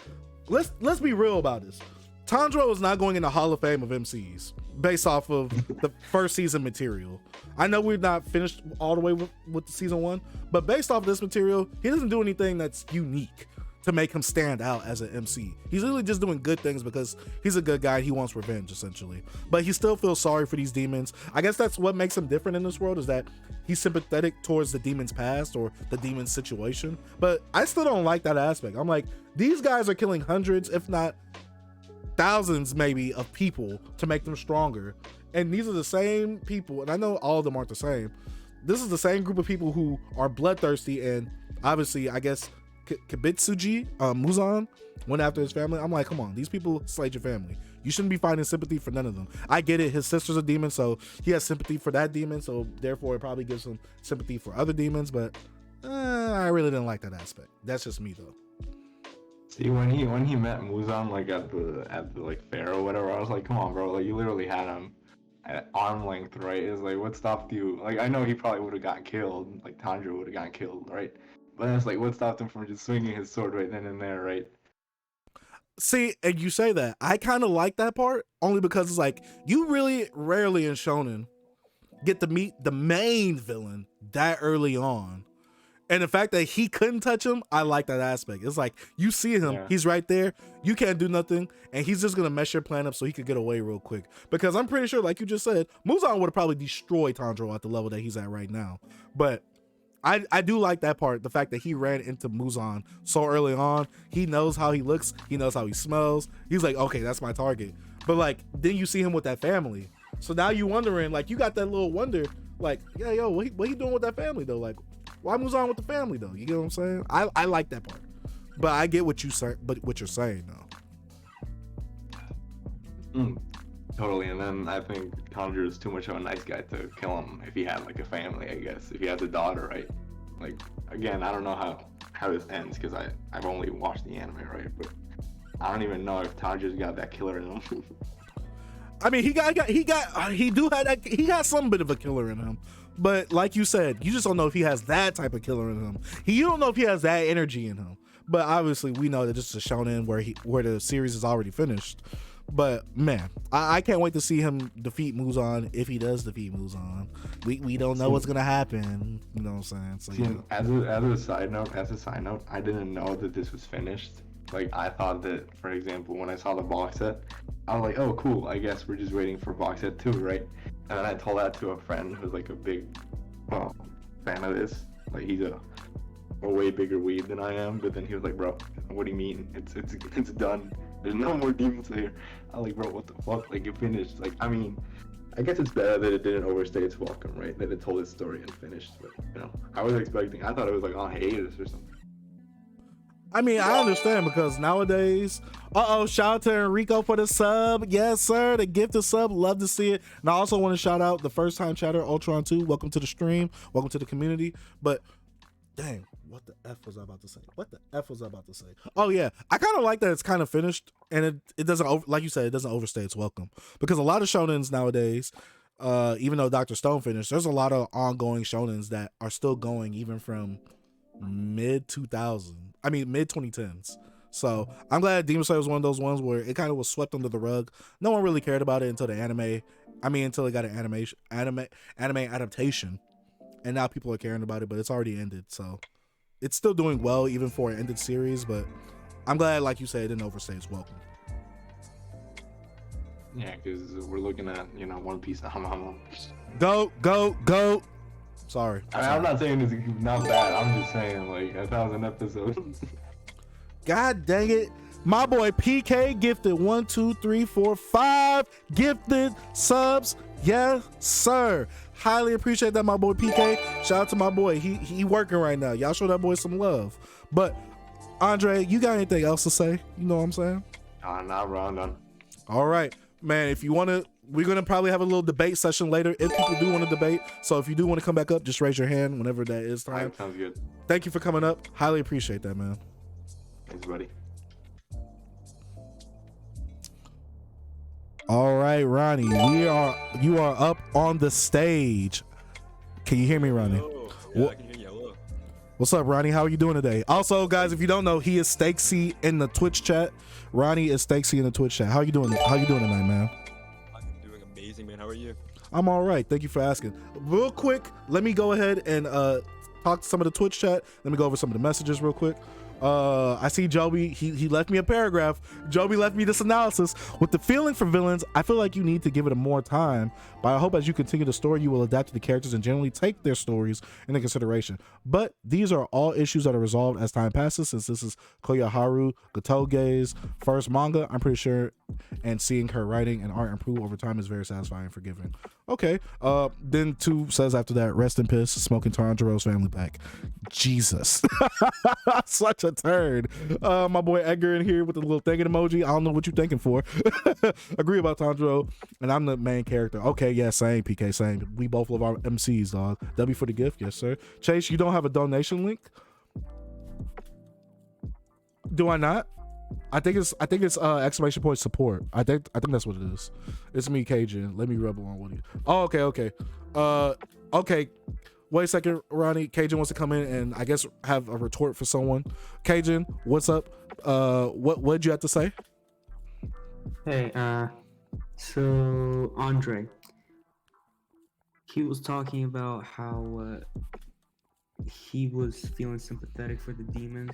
let's be real about this. Tanjiro is not going in the Hall of Fame of MCs based off of the first season material. I know we're not finished all the way with the season 1, but based off this material, he doesn't do anything that's unique to make him stand out as an MC. He's really just doing good things because he's a good guy. He wants revenge, essentially. But he still feels sorry for these demons. I guess that's what makes him different in this world, is that he's sympathetic towards the demon's past or the demon's situation. But I still don't like that aspect. I'm like, these guys are killing hundreds, if not thousands maybe, of people to make them stronger. And these are the same people, and I know all of them aren't the same. This is the same group of people who are bloodthirsty, and obviously, I guess, Kibitsuji, Muzan, went after his family. I'm like, come on, these people slayed your family. You shouldn't be finding sympathy for none of them. I get it, his sister's a demon, so he has sympathy for that demon, so therefore it probably gives him sympathy for other demons, but I really didn't like that aspect. That's just me, though. See, when he met Muzan, like at the like fair or whatever, I was like, come on, bro, like you literally had him at arm length, right? It's like, what stopped you? Like, I know he probably would have gotten killed, like Tanjiro would have gotten killed, right? But it's like, what stopped him from just swinging his sword right then and there, right? See, and you say that. I kind of like that part, only because it's like, you really rarely in Shonen get to meet the main villain that early on. And the fact that he couldn't touch him, I like that aspect. It's like, you see him, he's right there, you can't do nothing, and he's just going to mess your plan up so he could get away real quick. Because I'm pretty sure, like you just said, Muzan would have probably destroyed Tanjiro at the level that he's at right now. But I do like that part, the fact that he ran into Muzan so early on. He knows how he looks, he knows how he smells. He's like, okay, that's my target. But like, then you see him with that family. So now you wondering, like, you got that little wonder, like, yeah, yo, what he doing with that family though? Like, why Muzan with the family though? You get what I'm saying? I like that part, but I get what you say. But what you're saying though. Totally. And then I think Tanjiro is too much of a nice guy to kill him if he had like a family. I guess if he has a daughter, right? Like, again, I don't know how this ends because I've only watched the anime, right? But I don't even know if Tanjiro's got that killer in him. I mean, he got some bit of a killer in him. But like you said, you just don't know if he has that type of killer in him. You don't know if he has that energy in him. But obviously, we know that this is a shonen where the series is already finished. But man, I can't wait to see him defeat Muzan if he does defeat Muzan. We don't know what's gonna happen. You know what I'm saying? So yeah. As a side note, I didn't know that this was finished. Like, I thought that, for example, when I saw the box set, I was like, oh, cool, I guess we're just waiting for box set 2, right? And then I told that to a friend who's like a big fan of this. Like, he's a way bigger weeb than I am, but then he was like, bro, what do you mean? It's done. There's no more demons here. I was like, bro, what the fuck? Like, it finished. Like, I mean, I guess it's better that it didn't overstay its welcome, right? That it told its story and finished. But, you know, I thought it was like on hiatus or something. I mean, I understand because nowadays, shout out to Enrico for the sub. Yes, sir, the gifted sub. Love to see it. And I also want to shout out the first time chatter, Ultron 2. Welcome to the stream. Welcome to the community. But dang, what the F was I about to say? Oh yeah, I kind of like that it's kind of finished and it doesn't, like you said, it doesn't overstay its welcome. Because a lot of shonens nowadays, even though Dr. Stone finished, there's a lot of ongoing shonens that are still going even from mid 2010s. So I'm glad Demon Slayer was one of those ones where it kind of was swept under the rug. No one really cared about it until the anime. Until it got an anime adaptation, and now people are caring about it. But it's already ended, so it's still doing well even for an ended series. But I'm glad, like you said, it didn't overstay its welcome. Yeah, because we're looking at One Piece. Go. Sorry. I'm not saying it's not bad. I'm just saying, like, 1,000 episodes. God dang it. My boy PK gifted 1, 2, 3, 4, 5 gifted subs. Yes, sir. Highly appreciate that, my boy PK. Shout out to my boy. He working right now. Y'all show that boy some love. But Andre, you got anything else to say? You know what I'm saying? Nah, bro, I'm done. All right, man. If you want to, we're going to probably have a little debate session later if people do want to debate. So if you do want to come back up, just raise your hand whenever that is time. Right, sounds good. Thank you for coming up. Highly appreciate that, man. Thanks, buddy. All right, Ronnie, you are up on the stage. Can you hear me, Ronnie? Yeah, I can hear you. Hello. What's up, Ronnie? How are you doing today? Also, guys, if you don't know, he is Stakesy in the Twitch chat. Ronnie is Stakesy in the Twitch chat. How you doing? How you doing tonight, man? I'm doing amazing, man. How are you? I'm all right. Thank you for asking. Real quick, let me go ahead and talk to some of the Twitch chat. Let me go over some of the messages real quick. I see Joby, he left me a paragraph. Joby left me this analysis. With the feeling for villains, I feel like you need to give it a more time, but I hope as you continue the story, you will adapt to the characters and generally take their stories into consideration. But these are all issues that are resolved as time passes, since this is Koyaharu Gotoge's first manga, I'm pretty sure, and seeing her writing and art improve over time is very satisfying and forgiving. Okay, then 2 says after that, rest in piss, smoking Tanjiro's family pack. Jesus. Such a turd. My boy Edgar in here with the little thinking emoji. I don't know what you're thinking for. Agree about Tanjiro, and I'm the main character. Okay, yeah, same, PK, same. We both love our MCs, dog. W for the gift, yes, sir. Chase, you don't have a donation link? Do I not? I think it's exclamation point support. I think that's what it is. It's me, Cajun. Let me rub along with you. Oh, okay. Okay. Wait a second, Ronnie. Cajun wants to come in and I guess have a retort for someone. Cajun, what's up? What did you have to say? Hey, so Andre, he was talking about how he was feeling sympathetic for the demons,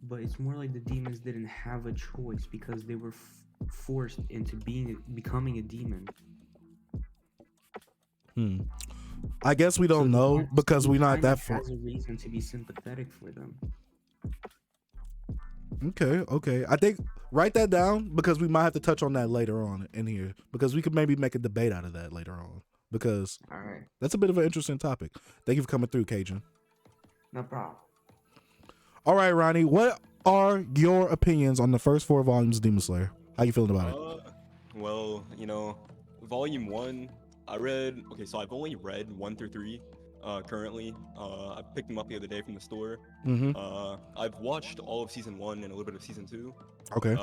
but it's more like the demons didn't have a choice because they were forced into becoming a demon. I guess we don't know because we're not that far. Has a reason to be sympathetic for them. Okay. I think write that down because we might have to touch on that later on in here because we could maybe make a debate out of that later on because that's a bit of an interesting topic. Thank you for coming through, Cajun. No problem. All right, Ronnie, what are your opinions on the first 4 volumes of Demon Slayer? How you feeling about it? Well, volume 1, so I've only read 1 through 3 currently. I picked them up the other day from the store. I've watched all of season 1 and a little bit of season 2. Okay.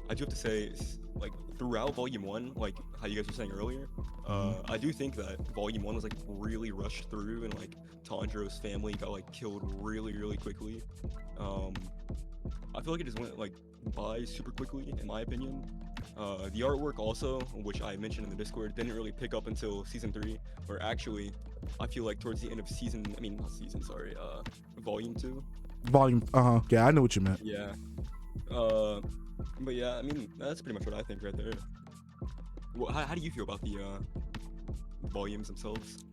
I do have to say, like, throughout volume 1, like how you guys were saying earlier, I do think that volume 1 was like really rushed through and like Tanjiro's family got like killed really, really quickly. I feel like it just went like by super quickly in my opinion. The artwork also, which I mentioned in the Discord, didn't really pick up until season 3, or actually I feel like towards the end of volume 2. Yeah, I know what you meant. Yeah. But yeah, I mean, that's pretty much what I think right there. Well, how do you feel about the volumes themselves?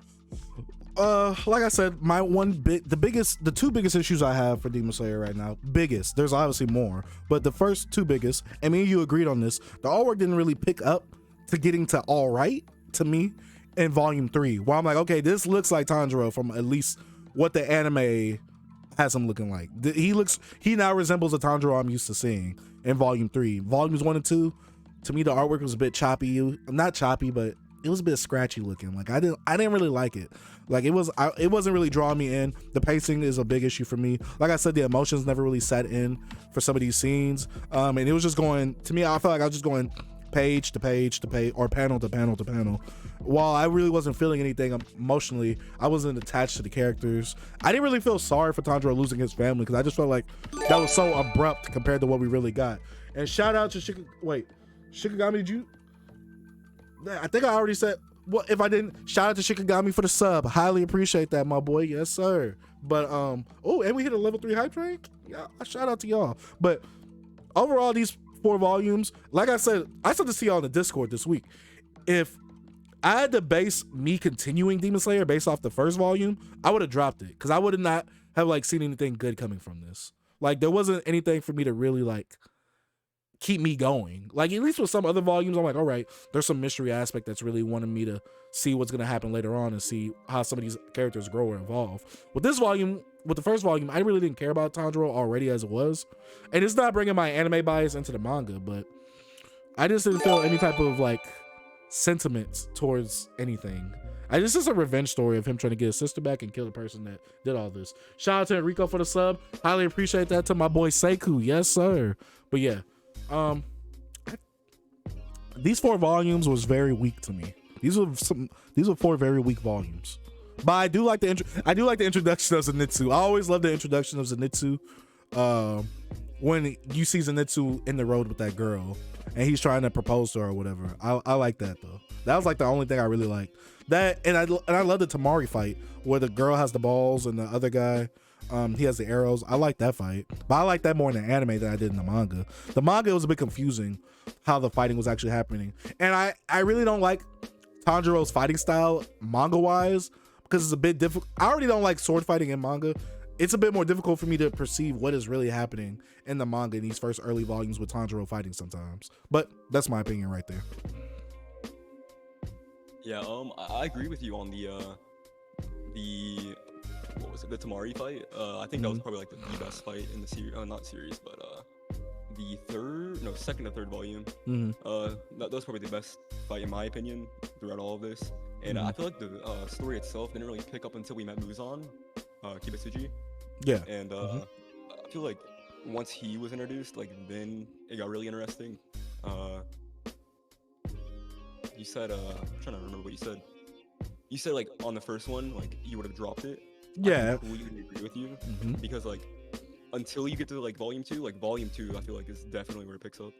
Like I said, the 2 biggest issues I have for Demon Slayer right now, there's obviously more, but the first 2 biggest, and me and you agreed on this, the artwork didn't really pick up to getting to all right to me in volume 3, where I'm like, okay, this looks like Tanjiro from at least what the anime has him looking like. He now resembles the Tanjiro I'm used to seeing in volume 3. Volumes 1 and 2, to me the artwork was a bit choppy. Not choppy, but it was a bit scratchy looking. Like I didn't really like it. Like it wasn't really drawing me in. The pacing is a big issue for me. Like I said, the emotions never really set in for some of these scenes. And it was just going, to me, I felt like I was just going page to page to page, or panel to panel to panel. While I really wasn't feeling anything emotionally, I wasn't attached to the characters. I didn't really feel sorry for Tanjiro losing his family because I just felt like that was so abrupt compared to what we really got. And shout out to Shikigami, did you? I think I already said, well, if I didn't, shout out to Shikigami for the sub. Highly appreciate that, my boy. Yes, sir. But, and we hit a level 3 hype train. Yeah, shout out to y'all. But overall, these 4 volumes, like I said to see y'all in the Discord this week. If I had to base me continuing Demon Slayer based off the first volume, I would have dropped it because I would not have like seen anything good coming from this. Like there wasn't anything for me to really like keep me going. Like at least with some other volumes, I'm like, all right, there's some mystery aspect that's really wanting me to see what's gonna happen later on and see how some of these characters grow or evolve. With this volume, with the first volume, I really didn't care about Tanjiro already as it was, and it's not bringing my anime bias into the manga, but I just didn't feel any type of like sentiments towards anything. This is a revenge story of him trying to get his sister back and kill the person that did all this. Shout out to Enrico for the sub. Highly appreciate that. To my boy Sekou. Yes, sir. But yeah, these 4 volumes was very weak to me. These were 4 very weak volumes. But I do like the introduction of Zenitsu. I always love the introduction of Zenitsu. When you see Zenitsu in the road with that girl and he's trying to propose to her or whatever. I like that though. That was like the only thing I really liked. That and I love the Tamari fight where the girl has the balls and the other guy he has the arrows. I like that fight. But I like that more in the anime than I did in the manga. The manga was a bit confusing how the fighting was actually happening. And I really don't like Tanjiro's fighting style manga wise because it's a bit difficult. I already don't like sword fighting in manga. It's a bit more difficult for me to perceive what is really happening in the manga in these first early volumes with Tanjiro fighting sometimes. But that's my opinion right there. Yeah, I agree with you on the what was it, the Tamari fight? I think that was probably like the best fight in the series, not series, but the second or third volume. That was probably the best fight in my opinion throughout all of this. And I feel like the story itself didn't really pick up until we met Muzan, Kibetsuji. Yeah. And I feel like once he was introduced, like then it got really interesting. You said, I'm trying to remember what you said. You said like on the first one, like you would have dropped it. Yeah. I completely agree with you because like until you get to like volume 2, I feel like is definitely where it picks up.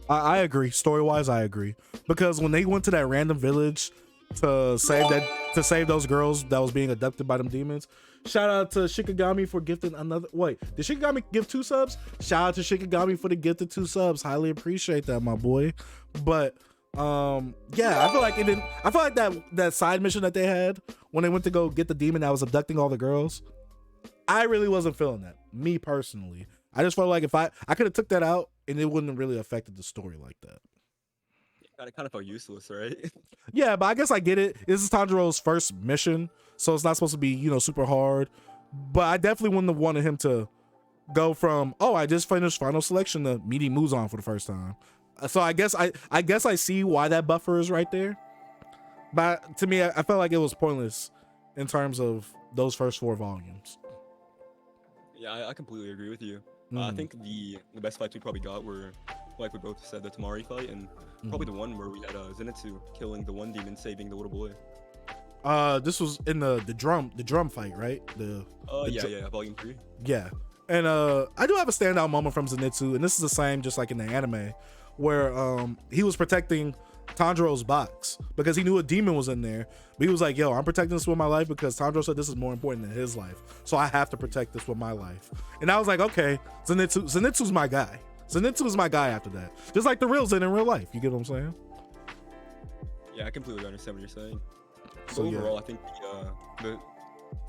I agree. Story wise, I agree because when they went to that random village to save those girls that was being abducted by them demons. Shout out to Shikigami for gifting another. Wait, did Shikigami give 2 subs? Shout out to Shikigami for the gifted 2 subs. Highly appreciate that, my boy. But yeah, I feel like that side mission that they had when they went to go get the demon that was abducting all the girls. I really wasn't feeling that. Me personally, I just felt like if I could have took that out and it wouldn't have really affected the story like that. It kind of felt useless, right? Yeah, but I guess I get it. This is Tanjiro's first mission, so it's not supposed to be, super hard. But I definitely wouldn't have wanted him to go from, oh, I just finished Final Selection to meeting Muzan for the first time. So I guess I see why that buffer is right there. But to me, I felt like it was pointless in terms of those first 4 volumes. Yeah, I completely agree with you. I think the best fights we probably got were, like we both said, the Tamari fight, and probably the one where we had Zenitsu killing the one demon, saving the little boy. This was in the drum fight, right? Volume 3. Yeah. And I do have a standout moment from Zenitsu, and this is the same just like in the anime, where he was protecting Tanjiro's box because he knew a demon was in there. But he was like, yo, I'm protecting this with my life because Tanjiro said this is more important than his life. So I have to protect this with my life. And I was like, okay, Zenitsu's my guy. Zenitsu is my guy after that. Just like the real Zen in real life. You get what I'm saying? Yeah, I completely understand what you're saying. So overall, I think the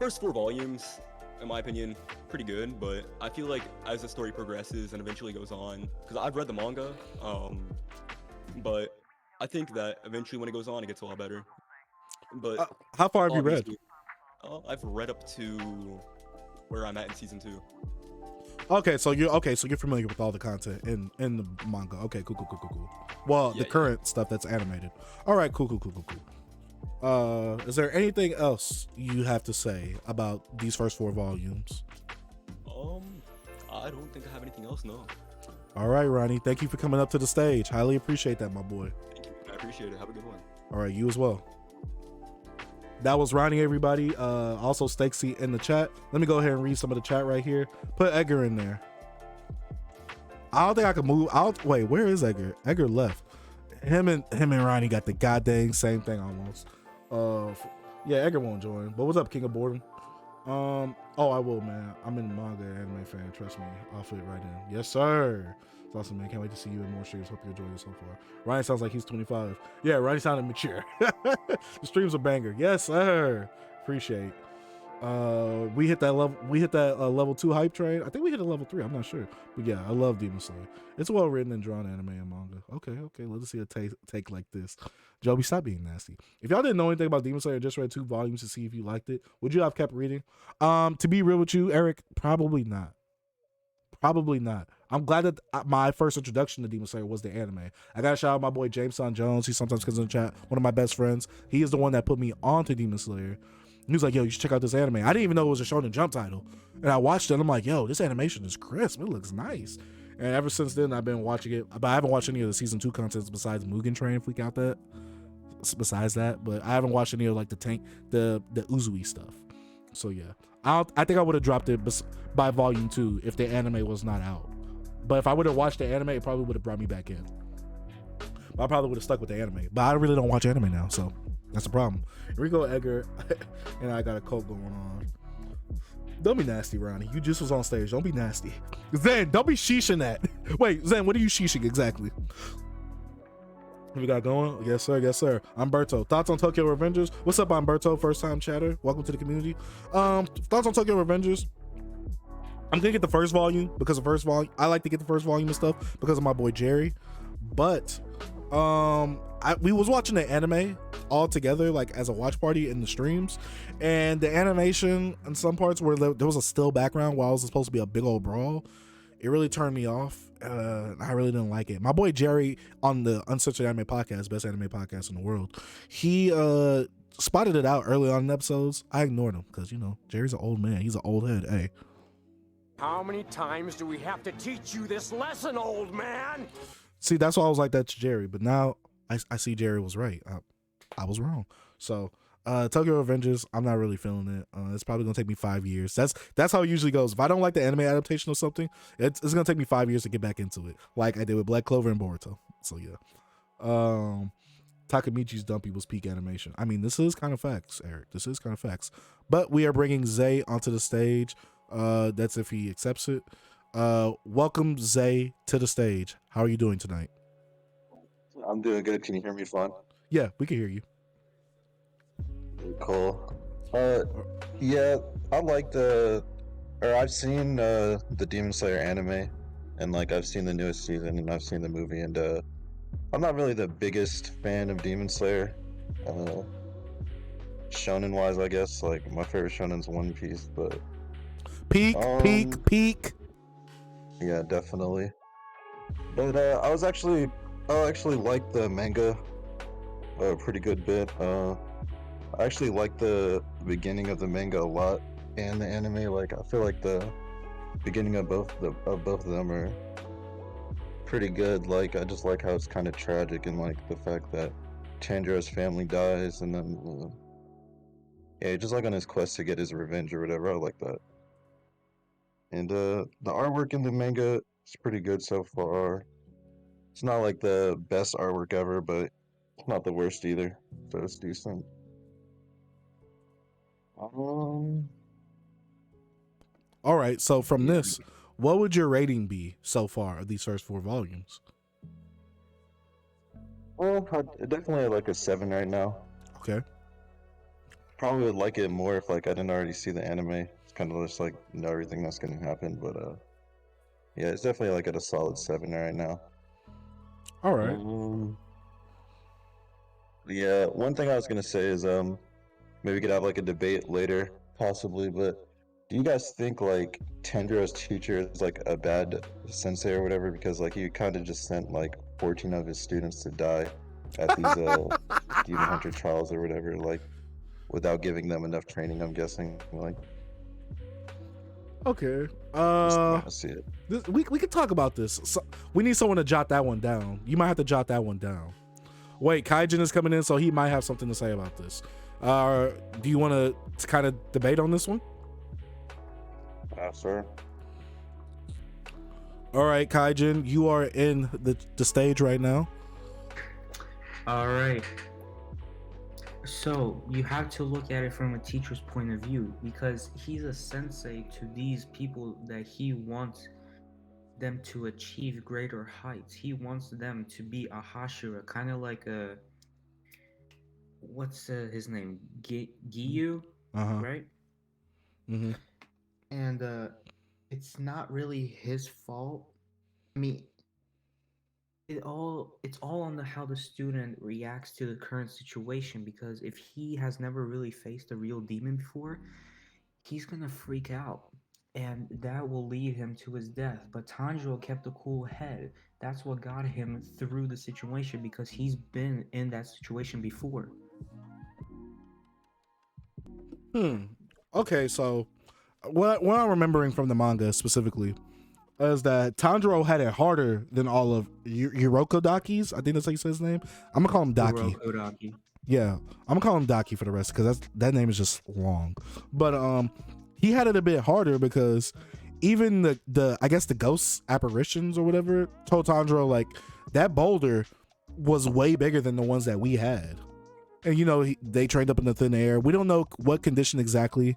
first 4 volumes, in my opinion, pretty good. But I feel like as the story progresses and eventually goes on, because I've read the manga, but I think that eventually when it goes on, it gets a lot better. But how far have you read? I've read up to where I'm at in season 2. Okay, so you're familiar with all the content in the manga. Okay, cool. Well, the current stuff that's animated. All right, cool. Is there anything else you have to say about these first 4 volumes? I don't think I have anything else, no. All right, Ronnie, thank you for coming up to the stage. Highly appreciate that, my boy. Thank you. I appreciate it. Have a good one. All right, you as well. That was Ronnie, everybody. Also, Stakesy in the chat. Let me go ahead and read some of the chat right here. Put Edgar in there. I don't think I can move. Wait, where is Edgar? Edgar left. Him and Ronnie got the goddamn same thing almost. Yeah, Edgar won't join. But what's up, King of Boredom? I will, man. I'm in manga anime fan. Trust me, I'll fit right in. Yes, sir. It's awesome, man. Can't wait to see you in more streams. Hope you're enjoying it so far. Ryan sounds like he's 25. Yeah, Ryan sounded mature. The stream's a banger. Yes, sir. Appreciate. We hit that level. We hit that level 2 hype train. I think we hit a level 3. I'm not sure, but yeah, I love Demon Slayer. It's well written and drawn anime and manga. Okay. Let's see a take like this. Joby, stop being nasty. If y'all didn't know anything about Demon Slayer, just read 2 volumes to see if you liked it, would you have kept reading? To be real with you, Eric, probably not. I'm glad that my first introduction to Demon Slayer was the anime. I gotta shout out my boy Jameson Jones. He sometimes comes in the chat. One of my best friends. He is the one that put me onto Demon Slayer. He was like, yo, you should check out this anime. I didn't even know it was a Shonen Jump title. And I watched it and I'm like, yo, this animation is crisp. It looks nice. And ever since then, I've been watching it. But I haven't watched any of the season 2 contents besides Mugen Train, if we count that. besides that, but I haven't watched any of like the Uzui stuff. So yeah, I think I would have dropped it by volume 2 if the anime was not out. But if I would have watched the anime, it probably would have brought me back in. But I probably would have stuck with the anime. But I really don't watch anime now, so that's the problem. Here we go, Edgar, and I got a coke going on. Don't be nasty, Ronnie. You just was on stage. Don't be nasty. Zen, don't be sheeshing that. Wait, Zen, what are you sheeshing exactly? We got going? Yes, sir. Yes, sir. Umberto. Thoughts on Tokyo Revengers? What's up, Umberto? First time chatter. Welcome to the community. Thoughts on Tokyo Revengers? I'm gonna get the first volume because the first volume. I like to get the first volume and stuff because of my boy Jerry. But we was watching the anime all together, like as a watch party in the streams, and the animation in some parts where there was a still background while it was supposed to be a big old brawl, it really turned me off. I really didn't like it. My boy Jerry on the Uncensored Anime Podcast, best anime podcast in the world, he spotted it out early on in episodes. I ignored him because, you know, Jerry's an old man. He's an old head. Hey. How many times do we have to teach you this lesson, old man? See, that's why I was like that to Jerry, but now I see Jerry was right. I was wrong. So Tokyo Revengers, I'm not really feeling it. It's probably gonna take me 5 years. That's how it usually goes. If I don't like the anime adaptation of something, it's gonna take me 5 years to get back into it, like I did with Black Clover and Boruto. So yeah. Takamichi's Dumpy was peak animation. I mean, this is kind of facts, Eric. This is kind of facts. But we are bringing Zay onto the stage. That's if he accepts it. Welcome Zay to the stage. How are you doing tonight? I'm doing good. Can you hear me fine? Yeah, we can hear you. Cool. Yeah, I've seen the Demon Slayer anime, and like I've seen the newest season, and I've seen the movie, and I'm not really the biggest fan of Demon Slayer. Shonen wise, I guess, like my favorite shonen's One Piece, but peak. Yeah, definitely. But I actually liked the manga a pretty good bit. I actually like the beginning of the manga a lot, and the anime. Like I feel like the beginning of both of them are pretty good. Like I just like how it's kind of tragic, and like the fact that Tanjiro's family dies, and then yeah, just like on his quest to get his revenge or whatever. I like that. And the artwork in the manga is pretty good so far. It's not like the best artwork ever, but it's not the worst either. So it's decent. All right, so from this, what would your rating be so far of these first 4 volumes? Well, I definitely like a 7 right now. Okay. Probably would like it more if like I didn't already see the anime. It's kind of just like know everything that's gonna happen, but yeah, it's definitely like at a solid 7 right now. All right. Yeah, one thing I was gonna say is maybe we could have like a debate later, possibly, but do you guys think like Tanjiro's teacher is like a bad sensei or whatever? Because like he kind of just sent like 14 of his students to die at these demon hunter trials or whatever, like without giving them enough training, I'm guessing. Like okay. I see it. We could talk about this. So, we need someone to jot that one down. You might have to jot that one down. Wait, Kaijin is coming in, so he might have something to say about this. Do you want to kind of debate on this one? Sir. All right, Kaijin, you are in the stage right now. All right. So you have to look at it from a teacher's point of view, because he's a sensei to these people that he wants them to achieve greater heights. He wants them to be a Hashira, kind of like a, what's his name, Giyu, right? Mm-hmm. And it's not really his fault. I mean, it's all on how the student reacts to the current situation, because if he has never really faced a real demon before, he's gonna freak out, and that will lead him to his death. But Tanjiro kept a cool head. That's what got him through the situation, because he's been in that situation before. Okay, so what I'm remembering from the manga specifically is that Tanjiro had it harder than all of Urokodakis. I think that's how you say his name. I'm gonna call him Daki. Urokodaki. Yeah, I'm gonna call him Daki for the rest because that name is just long. But he had it a bit harder because even the I guess the ghost apparitions or whatever told Tanjiro like that boulder was way bigger than the ones that we had. And you know they trained up in the thin air. We don't know what condition exactly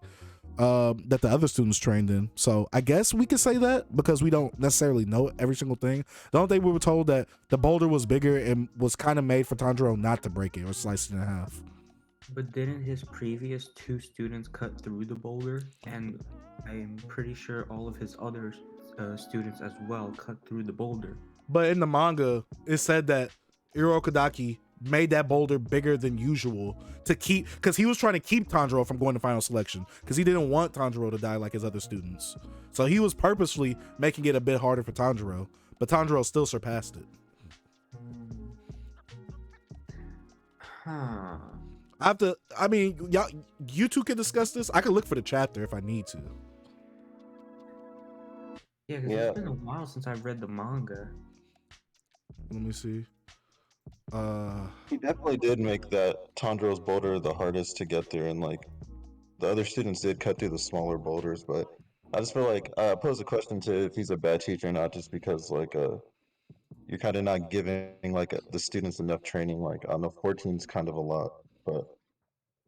that the other students trained in. So I guess we could say that because we don't necessarily know every single thing. The only thing we were told that the boulder was bigger and was kind of made for Tanjiro not to break it or slice it in half. But didn't his previous 2 students cut through the boulder? And I'm pretty sure all of his other students as well cut through the boulder. But in the manga, it said that Irokodaki made that boulder bigger than usual to keep, because he was trying to keep Tanjiro from going to final selection because he didn't want Tanjiro to die like his other students. So he was purposely making it a bit harder for Tanjiro, but Tanjiro still surpassed it. Huh. I mean, y'all, you two can discuss this. I could look for the chapter if I need to. Yeah, because it's been a while since I've read the manga. Let me see. He definitely did make that Tanjiro's boulder the hardest to get through, and like the other students did cut through the smaller boulders, but I just feel like I pose a question to if he's a bad teacher or not, just because like you're kind of not giving like the students enough training. Like I know 14's kind of a lot, but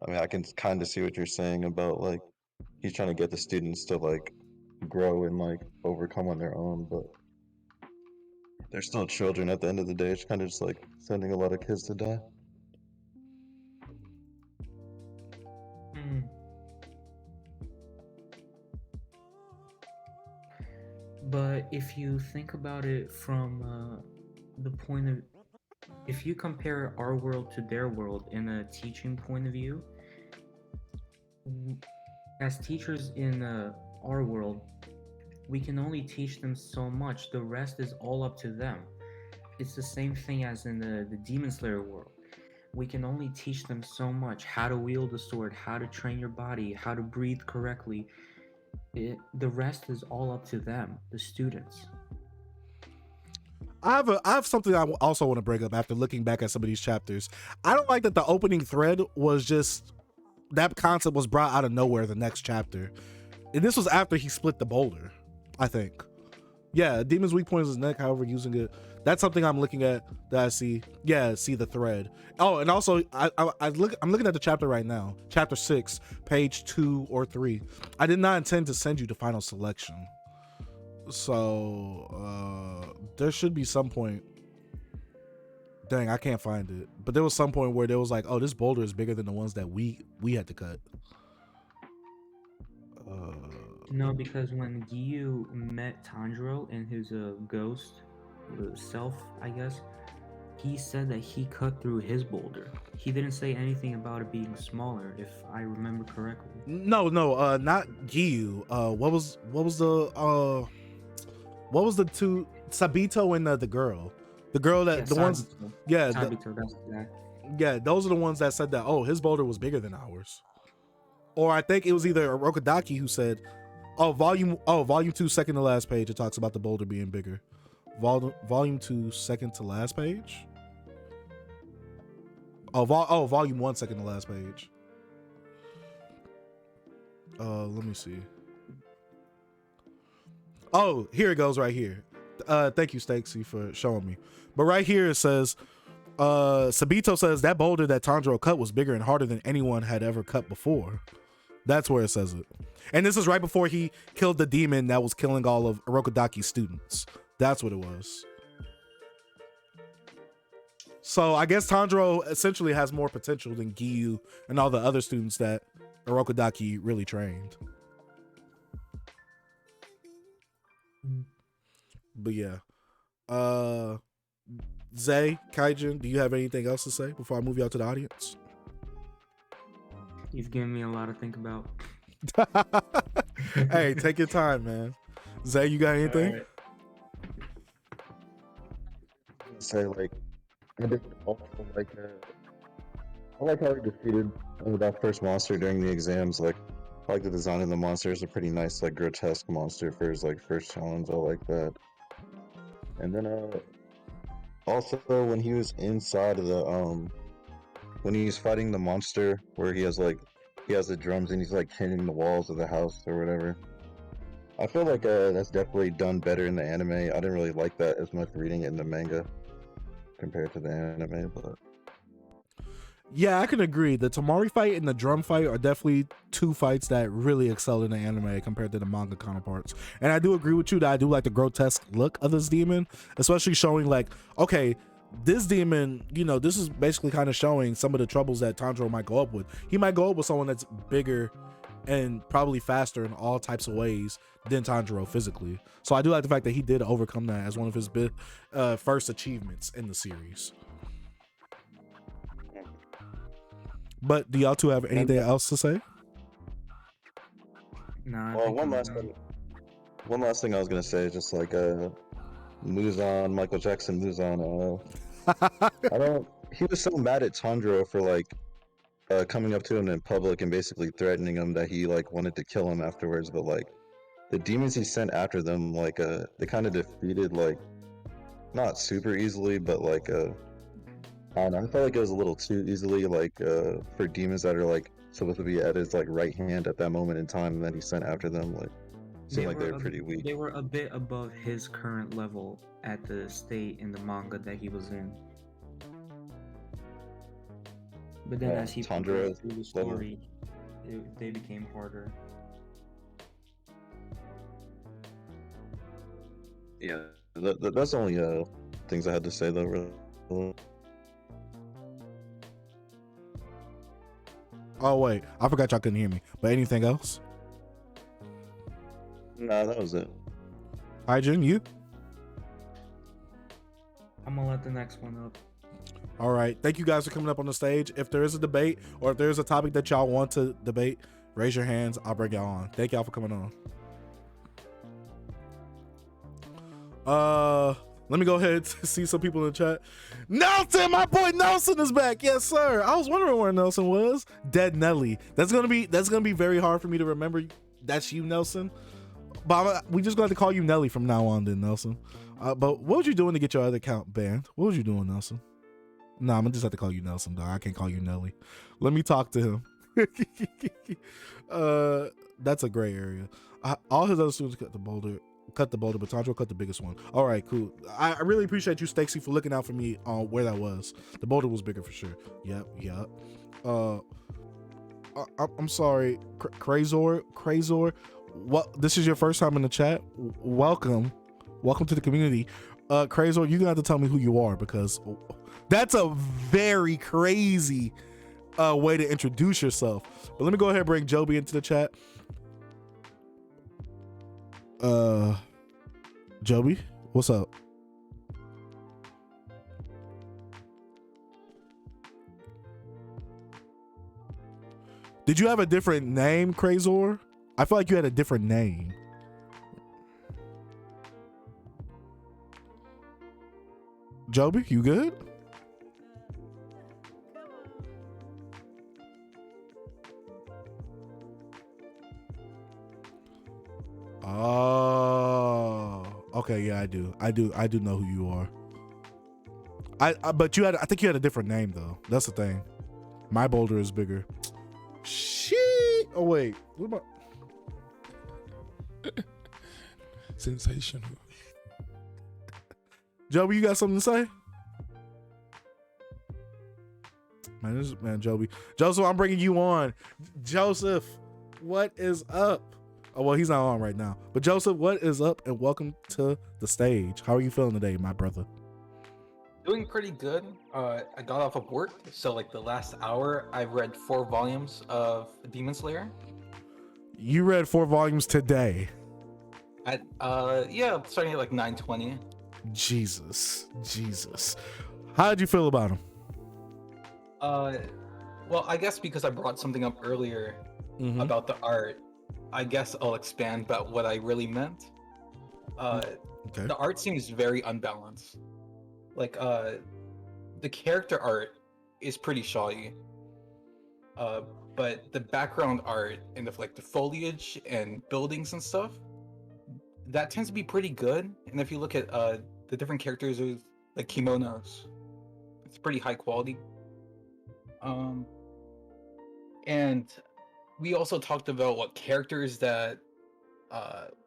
I mean I can kind of see what you're saying about like he's trying to get the students to like grow and like overcome on their own, but they're still children at the end of the day. It's kind of just like sending a lot of kids to die. But if you think about it from the point of, if you compare our world to their world in a teaching point of view, as teachers in our world, we can only teach them so much. The rest is all up to them. It's the same thing as in the Demon Slayer world. We can only teach them so much: how to wield a sword, how to train your body, how to breathe correctly. The rest is all up to them, the students. I have something I also want to bring up after looking back at some of these chapters. I don't like that the opening thread was just, that concept was brought out of nowhere the next chapter. And this was after he split the boulder, I think. Yeah, Demon's weak point is his neck, however using it. That's something I'm looking at that I see. Yeah, see the thread. Oh, and also I'm looking at the chapter right now. Chapter 6, page 2 or 3. I did not intend to send you to final selection. So there should be some point. Dang, I can't find it. But there was some point where there was like, oh, this boulder is bigger than the ones that we had to cut. No, because when Giyu met Tanjiro in his ghost self, I guess, he said that he cut through his boulder. He didn't say anything about it being smaller, if I remember correctly. No, not Giyu. What was the two, Sabito and the girl that, yeah, the Sabito. Ones, yeah, Sabito, that's that. Yeah, those are the ones that said that, oh, his boulder was bigger than ours. Or I think it was either Rokodaki who said, volume 2, second to last page, it talks about the boulder being bigger. Volume 2, second to last page. Volume 1, second to last page. Let me see. Oh, here it goes right here. Thank you, Stacey, for showing me. But right here it says, Sabito says that boulder that Tanjiro cut was bigger and harder than anyone had ever cut before. That's where it says it. And this is right before he killed the demon that was killing all of Irokodaki's students. That's what it was. So I guess Tanjiro essentially has more potential than Giyu and all the other students that Irokodaki really trained. But yeah. Zay, Kaijin, do you have anything else to say before I move you out to the audience? You've given me a lot to think about. Hey, take your time, man. Zay, you got anything? Right. Say like, I did also like I like how he defeated that first monster during the exams. Like, I like the design of the monster. It's a pretty nice, like, grotesque monster for his like first challenge. I like that. And then also when he was inside of when he's fighting the monster, where he has the drums and he's like hitting the walls of the house or whatever. I feel like that's definitely done better in the anime. I didn't really like that as much reading it in the manga compared to the anime, but Yeah, I can agree. The Tamari fight and the drum fight are definitely two fights that really excel in the anime compared to the manga counterparts. And I do agree with you that I do like the grotesque look of this demon, especially showing like, okay, this demon, you know, this is basically kind of showing some of the troubles that Tanjiro might go up with. He might go up with someone that's bigger and probably faster in all types of ways than Tanjiro physically. So I do like the fact that he did overcome that as one of his first achievements in the series. But do y'all two have anything else to say? Nah. well, one last thing I was gonna say is just like Muzan, Michael Jackson Muzan. He was so mad at Tanjiro for like coming up to him in public and basically threatening him that he like wanted to kill him afterwards, but like the demons he sent after them, like they kind of defeated, like not super easily, but like I don't know, I felt like it was a little too easily, like for demons that are like supposed to be at his like right hand at that moment in time, and then he sent after them, like seemed like they were pretty weak. They were a bit above his current level at the state in the manga that he was in. But then as he progressed through the story, they became harder. Yeah, that's the only things I had to say though. Really. Oh wait, I forgot y'all couldn't hear me. But anything else? Nah, that was it. Hyjin, you? I'm gonna let the next one up. All right. Thank you guys for coming up on the stage. If there is a debate or if there's a topic that y'all want to debate, raise your hands. I'll bring y'all on. Thank y'all for coming on. Let me go ahead to see some people in the chat. Nelson, my boy Nelson is back. Yes, sir. I was wondering where Nelson was. Dead Nelly. That's gonna be very hard for me to remember. That's you, Nelson. But we just going to call you Nelly from now on, then, Nelson. But what was you doing to get your other account banned? What was you doing, Nelson? Nah, I'm gonna just have to call you Nelson, dog. I can't call you Nelly. Let me talk to him. That's a gray area. All his other students cut the boulder, but Tanjiro cut the biggest one. All right, cool. I really appreciate you, Stacy, for looking out for me on where that was. The boulder was bigger for sure. Yep. I'm sorry, Crazor. What? This is your first time in the chat. Welcome to the community. Crazor, you're gonna have to tell me who you are because that's a very crazy way to introduce yourself. But let me go ahead and bring Joby into the chat. Joby, what's up? Did you have a different name, Crazor? I feel like you had a different name. Joby, you good? Oh, okay, yeah, I do know who you are. But I think you had a different name though. That's the thing. My boulder is bigger. Shit. Oh wait, what about? Sensational. Joby, you got something to say? Man, Joby. Joseph, I'm bringing you on. Joseph, what is up? Oh, well, he's not on right now. But Joseph, what is up? And welcome to the stage. How are you feeling today, my brother? Doing pretty good. I got off of work, so like the last hour, I've read 4 volumes of Demon Slayer. You read 4 volumes today? Yeah, starting at like 9:20. Jesus. How did you feel about him? Well, I guess because I brought something up earlier about the art, I guess I'll expand about what I really meant. Okay. The art seems very unbalanced. Like, the character art is pretty shoddy. But the background art and the foliage and buildings and stuff, that tends to be pretty good. And if you look at the different characters with like kimonos, it's pretty high quality. And we also talked about what characters that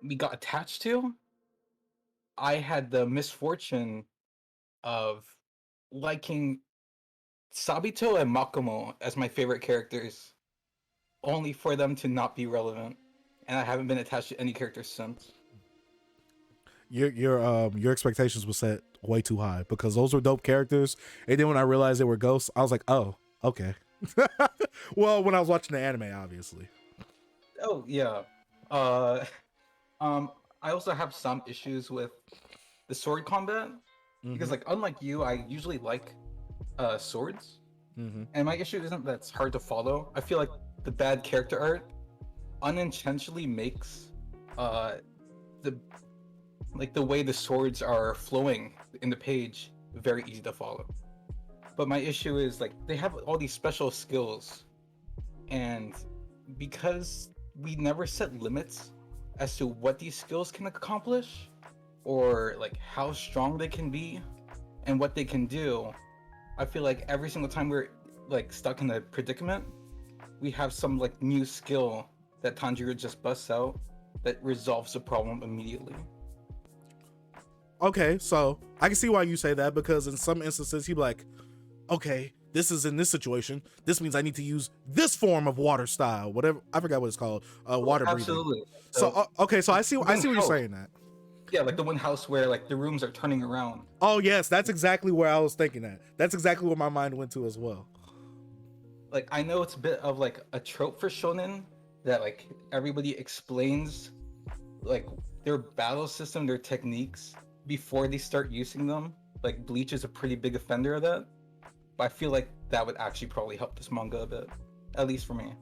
we got attached to. I had the misfortune of liking Sabito and Makomo as my favorite characters, only for them to not be relevant, and I haven't been attached to any characters since. Your expectations were set way too high because those were dope characters, and then when I realized they were ghosts, I was like, oh, okay. Well, when I was watching the anime, obviously. Oh yeah. I also have some issues with the sword combat because, like, unlike you, I usually like swords, and my issue isn't that it's hard to follow. I feel like the bad character art unintentionally makes the way the swords are flowing in the page very easy to follow. But my issue is, like, they have all these special skills, and because we never set limits as to what these skills can accomplish or like how strong they can be and what they can do, I feel like every single time we're like stuck in a predicament, we have some like new skill that Tanjiro just busts out that resolves the problem immediately. Okay, so I can see why you say that, because in some instances he'd be like, okay, this is in this situation, this means I need to use this form of water style, whatever, I forgot what it's called, water breathing. Absolutely. So okay, so I see what you're saying that. Yeah, like the one house where like the rooms are turning around. Oh yes, that's exactly where I was thinking that. That's exactly what my mind went to as well. Like, I know it's a bit of like a trope for shonen that like everybody explains like their battle system, their techniques before they start using them. Like Bleach is a pretty big offender of that. But I feel like that would actually probably help this manga a bit, at least for me.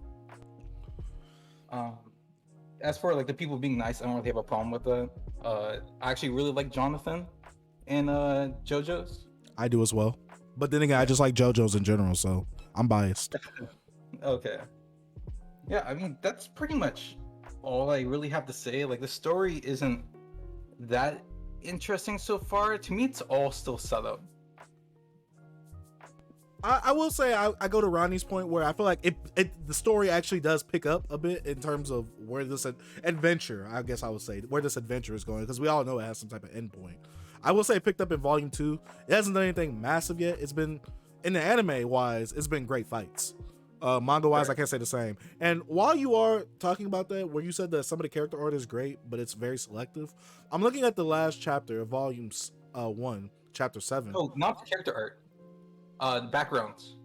As for like the people being nice, I don't really have a problem with that. I actually really like Jonathan and JoJo's. I do as well, but then again, I just like JoJo's in general, so I'm biased. Okay. Yeah, I mean that's pretty much all I really have to say. Like, the story isn't that interesting so far. To me, it's all still set up. I will say I go to Ronnie's point where I feel like the story actually does pick up a bit in terms of where this adventure, I guess I would say, where this adventure is going, because we all know it has some type of endpoint. I will say it picked up in volume 2. It hasn't done anything massive yet. It's been, in the anime wise, it's been great fights. Manga wise, I can't say the same. And while you are talking about that, where you said that some of the character art is great, but it's very selective, I'm looking at the last chapter of volume 1, chapter 7. Oh, not the character art. Backgrounds.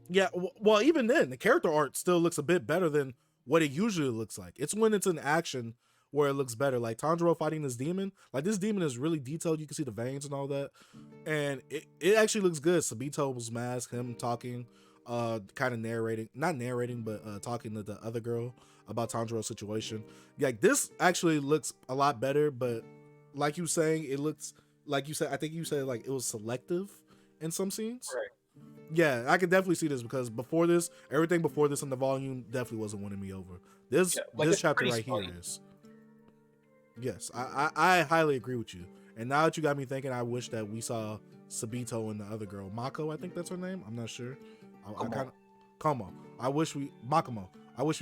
Yeah, well, even then, the character art still looks a bit better than what it usually looks like. It's when it's in action where it looks better. Like Tanjiro fighting this demon, like this demon is really detailed. You can see the veins and all that, and it actually looks good. Sabito's mask, him talking, kind of not narrating, but talking to the other girl about Tanjiro's situation. Like, this actually looks a lot better, but like you saying, it looks like you said. I think you said like it was selective in some scenes. Right. Yeah, I can definitely see this, because before this, everything before this in the volume definitely wasn't winning me over. This chapter right here is. Yes, I highly agree with you. And now that you got me thinking, I wish that we saw Sabito and the other girl, Mako, I think that's her name. I'm not sure. Como. I wish we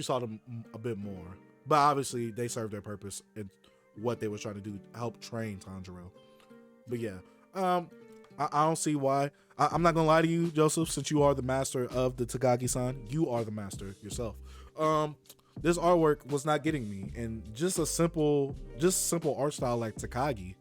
saw them a bit more. But obviously they served their purpose in what they were trying to do, help train Tanjiro. But yeah, I don't see why. I'm not gonna lie to you, Joseph, since you are the master of the Takagi-san, you are the master yourself. This artwork was not getting me, and just simple art style like Takagi,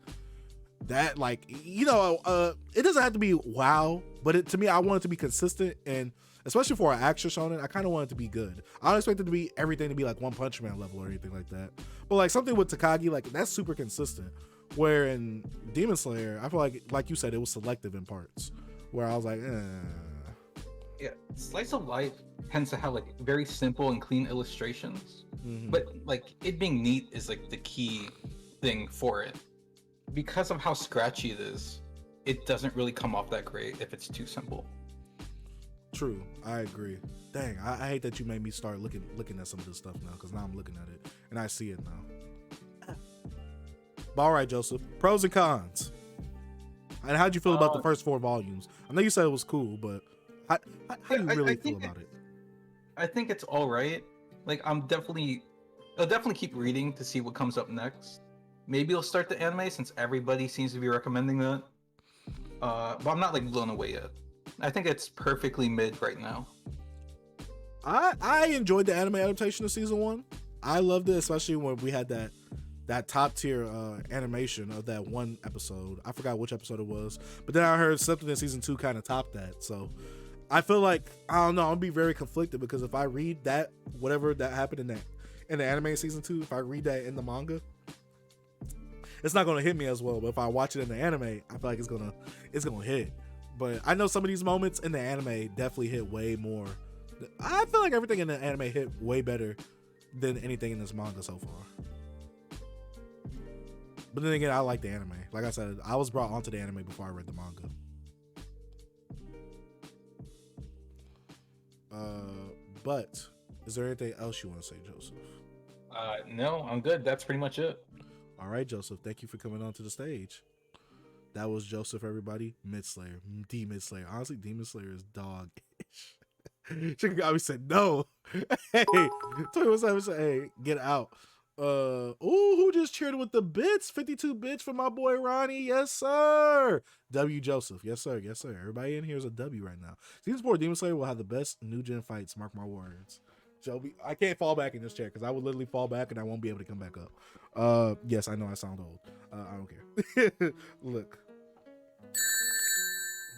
that, like, you know, it doesn't have to be wow, but to me, I want it to be consistent, and especially for an action shonen, I kind of want it to be good. I don't expect it to be everything to be like One Punch Man level or anything like that, but like something with Takagi, like that's super consistent. Where in Demon Slayer, I feel like you said, it was selective in parts, where I was like, Yeah, Slice of Life tends to have like very simple and clean illustrations, but like it being neat is like the key thing for it. Because of how scratchy it is, it doesn't really come off that great if it's too simple. True, I agree. Dang, I hate that you made me start looking at some of this stuff now, because now I'm looking at it and I see it now. But all right, Joseph, pros and cons. And how'd you feel about the first 4 volumes? I know you said it was cool, but How do you really feel about it? I think it's all right. Like I'll definitely keep reading to see what comes up next. Maybe I'll start the anime since everybody seems to be recommending that. But I'm not like blown away yet. I think it's perfectly mid right now. I enjoyed the anime adaptation of season 1. I loved it, especially when we had that top tier animation of that one episode. I forgot which episode it was, but then I heard something in season 2 kind of topped that. So I feel like, I don't know, I'm gonna be very conflicted because if I read that, whatever that happened in the anime season 2, if I read that in the manga, it's not gonna hit me as well. But if I watch it in the anime, I feel like it's gonna hit. But I know some of these moments in the anime definitely hit way more. I feel like everything in the anime hit way better than anything in this manga so far. But then again, I like the anime. Like I said, I was brought onto the anime before I read the manga. But is there anything else you want to say, Joseph? No, I'm good. That's pretty much it. All right, Joseph. Thank you for coming onto the stage. That was Joseph, everybody. Mid-Slayer. Demon Slayer. Honestly, Demon Slayer is dog-ish. Shikigami said no. Hey, 21 said, hey, get out. Who just cheered with the bits? 52 bits for my boy Ronnie. Yes, sir. W Joseph. Yes, sir. Yes, sir. Everybody in here is a W right now. Season 4 Demon Slayer will have the best new gen fights. Mark my words. Joby, I can't fall back in this chair because I would literally fall back and I won't be able to come back up. Yes, I know I sound old. I don't care. Look.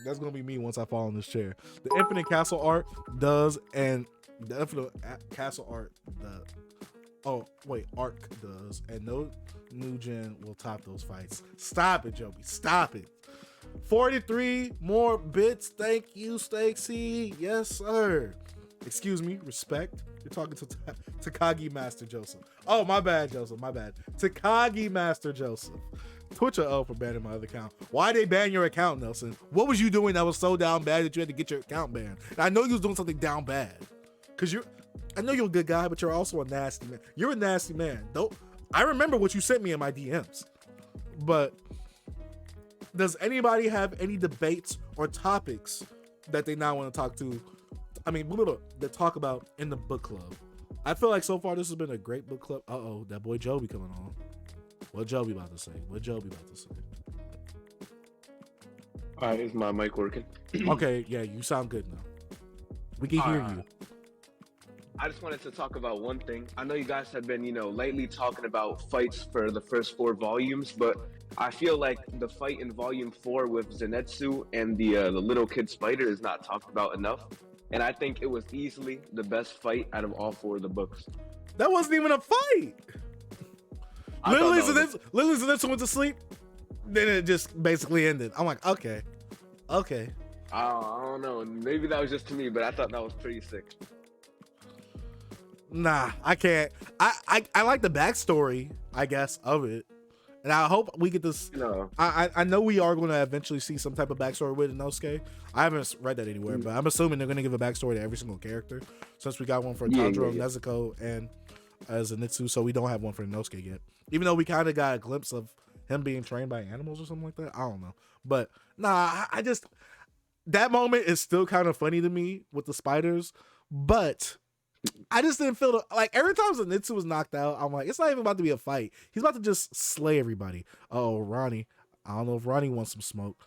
That's gonna be me once I fall in this chair. The Infinite Castle art does, and the Infinite Castle art, Arc does, and no new gen will top those fights. Stop it, Joby. Stop it. 43 more bits. Thank you, Stacy. Yes, sir. Excuse me. Respect. You're talking to Takagi Master Joseph. Oh, my bad, Joseph. My bad. Takagi Master Joseph. Twitch a L for banning my other account. Why they ban your account, Nelson? What was you doing that was so down bad that you had to get your account banned? And I know you was doing something down bad. Cause I know you're a good guy, but you're also a nasty man. You're a nasty man. I remember what you sent me in my DMs. But does anybody have any debates or topics that they now want to talk to? I mean, that talk about in the book club. I feel like so far this has been a great book club. Uh-oh, that boy Joby coming on. What Joby about to say? All right, is my mic working? Okay, yeah, you sound good now. We can hear you. I just wanted to talk about one thing. I know you guys have been, lately talking about fights for the first 4 volumes, but I feel like the fight in volume 4 with Zenitsu and the little kid spider is not talked about enough. And I think it was easily the best fight out of all 4 of the books. That wasn't even a fight. Literally, Zenitsu went to sleep. Then it just basically ended. I'm like, okay. I don't know. Maybe that was just to me, but I thought that was pretty sick. Nah, I can't. I like the backstory, I guess, of it. And I hope we get this. No. I know we are going to eventually see some type of backstory with Inosuke. I haven't read that anywhere, but I'm assuming they're going to give a backstory to every single character. Since we got one for Tanjiro, Nezuko, and Zenitsu, so we don't have one for Inosuke yet. Even though we kind of got a glimpse of him being trained by animals or something like that. I don't know. But nah, I just, that moment is still kind of funny to me with the spiders. But I just didn't feel like every time Zenitsu was knocked out, I'm like, it's not even about to be a fight. He's about to just slay everybody. Oh, Ronnie. I don't know if Ronnie wants some smoke.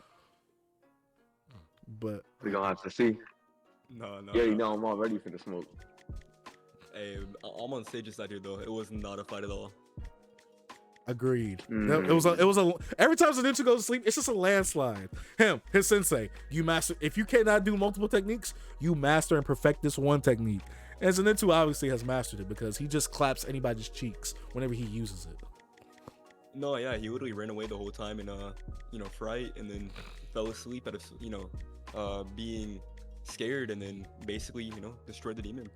But we're going to have to see. No. Yeah, I'm all ready for the smoke. Hey, I'm on Sage's side here, though. It was not a fight at all. Agreed. It was a every time Zenitsu goes to sleep, it's just a landslide. His sensei, you master. If you cannot do multiple techniques, you master and perfect this one technique. And Zenitsu obviously has mastered it because he just claps anybody's cheeks whenever he uses it. No, yeah, he literally ran away the whole time in fright, and then fell asleep out of being scared, and then basically destroyed the demon.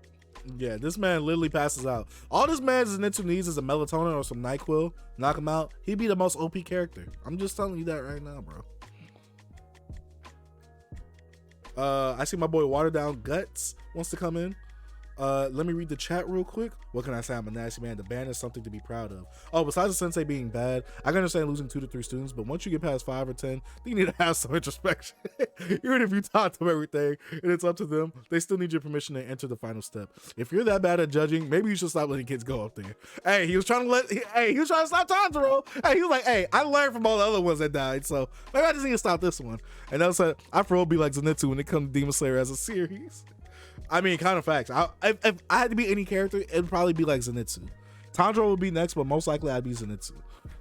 Yeah, this man literally passes out. All this man Zenitsu needs is a melatonin or some NyQuil. Knock him out. He'd be the most OP character. I'm just telling you that right now, bro. I see my boy Waterdown Guts wants to come in. Let me read the chat real quick. What can I say? I'm a nasty man. The ban is something to be proud of. Oh, besides the sensei being bad, I can understand losing 2 to 3 students, but once you get past 5 or 10, you need to have some introspection. Even if you taught them everything and it's up to them, they still need your permission to enter the final step. If you're that bad at judging, maybe you should stop letting kids go up there. Hey, he was trying to stop Tanjiro. Hey, he was like, hey, I learned from all the other ones that died, so maybe I just need to stop this one. And that's what I for be like Zenitsu when it comes to Demon Slayer as a series. I mean, kind of facts. If I had to be any character, it'd probably be like Zenitsu. Tanjiro would be next, but most likely I'd be Zenitsu.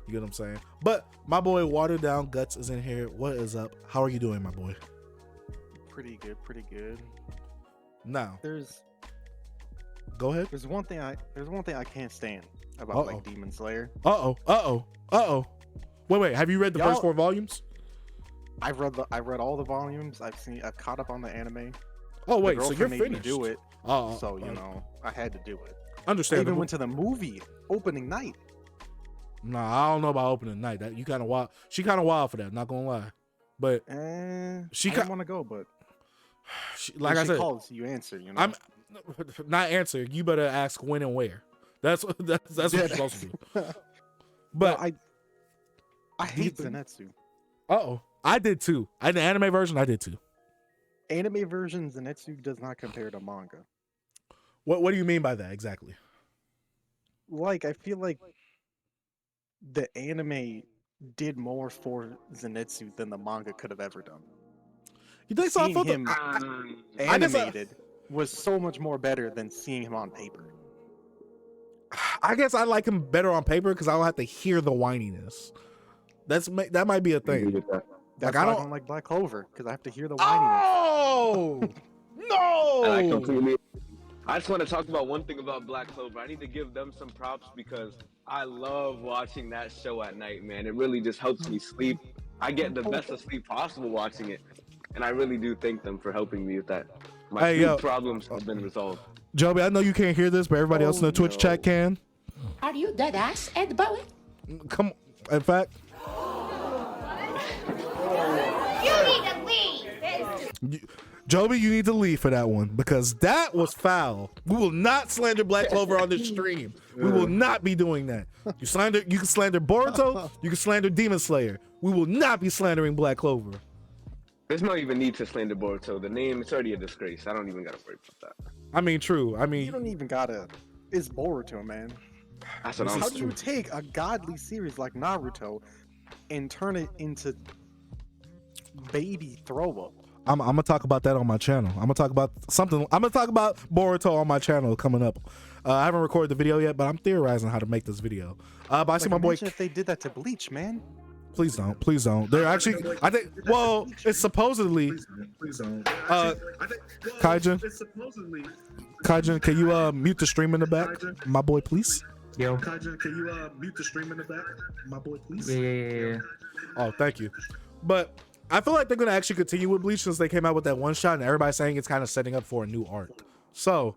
You get what I'm saying? But my boy Watered Down Guts is in here. What is up? How are you doing, my boy? Pretty good. Now, go ahead. There's one thing I can't stand about like Demon Slayer. Wait. Have you read the first 4 volumes? I've read all the volumes. I've caught up on the anime. Oh wait, The so you're girlfriend made me finished? do it. Oh, So you know, I had to do it. I understandable. even went to the movie opening night. Nah, I don't know about opening night. That you kind of wild. She kind of wild for that. Not gonna lie, but she I didn't want to go, but like I said, calls, you answer. You know, I'm not answer. You better ask when and where. That's what you're supposed to do. But I hate Zenitsu. I did too. In the anime version, I did too. Anime version Zenitsu does not compare to manga. What do you mean by that exactly? Like, I feel like the anime did more for Zenitsu than the manga could have ever done. You think so? Seeing him animated was so much more better than seeing him on paper. I guess I like him better on paper because I don't have to hear the whininess. That might be a thing. That's Like, why I don't like Black Clover, because I have to hear the whininess. Oh no! I just want to talk about one thing about Black Clover. I need to give them some props because I love watching that show at night, man. It really just helps me sleep. I get the best of sleep possible watching it, and I really do thank them for helping me with that. My sleep problems have been resolved. Joby, I know you can't hear this, but everybody else in the Twitch chat can. Are you dead ass, Ed Bowie? Come on. In fact, You need to leave. Joby, you need to leave for that one because that was foul. We will not slander Black Clover on this stream. We will not be doing that. You can slander Boruto, you can slander Demon Slayer. We will not be slandering Black Clover. There's no even need to slander Boruto. The name, it's already a disgrace. I don't even gotta worry about that. I mean, true. I mean, You don't even gotta. It's Boruto, man. That's what I'm How do you take a godly series like Naruto and turn it into baby throw up? I'm gonna talk about that on my channel. I'm gonna talk about Boruto on my channel coming up. I haven't recorded the video yet, but I'm theorizing how to make this video. But I see my boy. Imagine if they did that to Bleach, man. Please don't. They're actually. I think. Well, it's supposedly. Please don't. Kaijin. It's supposedly. Kaijin, can you mute the stream in the back, my boy, please? Yo. Kaijin, can you mute the stream in the back, my boy, please? Yeah. Oh, thank you. But I feel like they're gonna actually continue with Bleach since they came out with that one shot, and everybody's saying it's kind of setting up for a new arc. So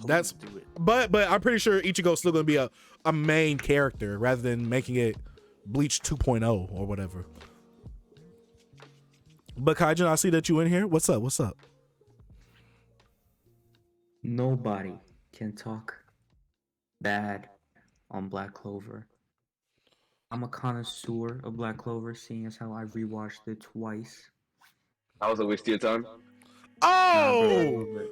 that's. But I'm pretty sure Ichigo's still gonna be a main character rather than making it Bleach 2.0 or whatever. But Kaijin, I see that you in here. What's up? Nobody can talk bad on Black Clover. I'm a connoisseur of Black Clover, seeing as how I've rewatched it twice. That was a waste of your time. Oh!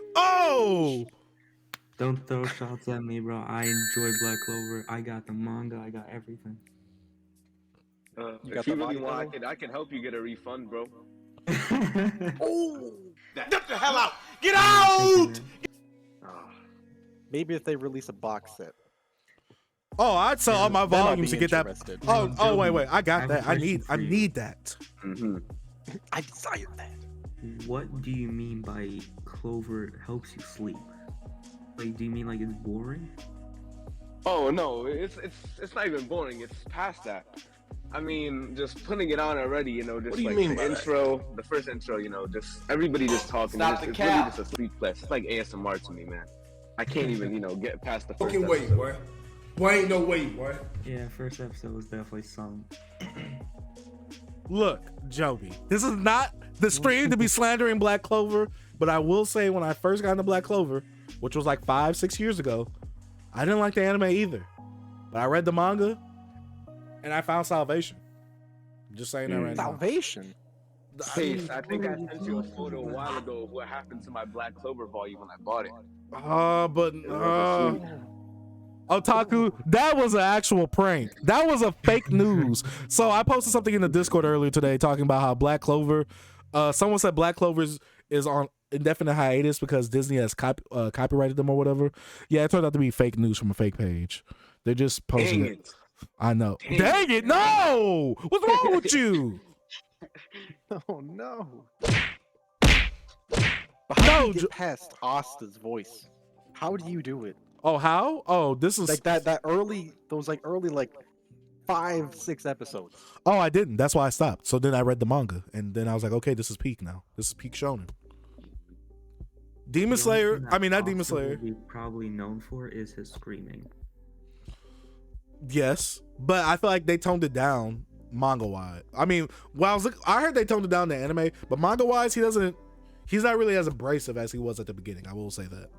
Don't throw shots at me, bro. I enjoy Black Clover. I got the manga. I got everything. If you really want, I can help you get a refund, bro. Oh! Get the hell out! Get out! Maybe if they release a box set. Oh, I'd sell all my Then I'd volumes to be get that. interested. Oh, wait. I got that. I need that. I desire that. What do you mean by Clover helps you sleep? Like, do you mean like it's boring? Oh no, it's not even boring. It's past that. I mean, just putting it on already, just What do you like mean the by that? intro, the first intro, just everybody just talking. Stop It's the really cap. just a sleep fest. It's like ASMR to me, man. I can't even, get past the first Fucking wait, episode. boy. Boy, ain't no way, boy. Yeah, first episode was definitely some. Look, Joby, this is not the stream to be slandering Black Clover, but I will say when I first got into Black Clover, which was like 5-6 years ago, I didn't like the anime either. But I read the manga and I found salvation. Just saying that right now. Salvation? Face, I think I sent you a photo a while ago of what happened to my Black Clover volume when I bought it. Otaku, that was an actual prank. That was a fake news. So I posted something in the Discord earlier today talking about how Black Clover, someone said Black Clover is on indefinite hiatus because Disney has copyrighted them or whatever. Yeah, it turned out to be fake news from a fake page. They're just posting it. I know. Dang it, no! What's wrong with you? Oh no. But how do you get past Asta's voice? How do you do it? Oh, how? Oh, this is like that early, those like early like 5-6 episodes. Oh, I didn't. That's why I stopped. So then I read the manga, and then I was like, okay, this is peak now. This is peak shonen. Demon Slayer. I mean, not Demon Slayer. He's probably known for is his screaming. Yes, but I feel like they toned it down manga wise. I mean, I heard they toned it down to anime, but manga wise, he's not really as abrasive as he was at the beginning. I will say that.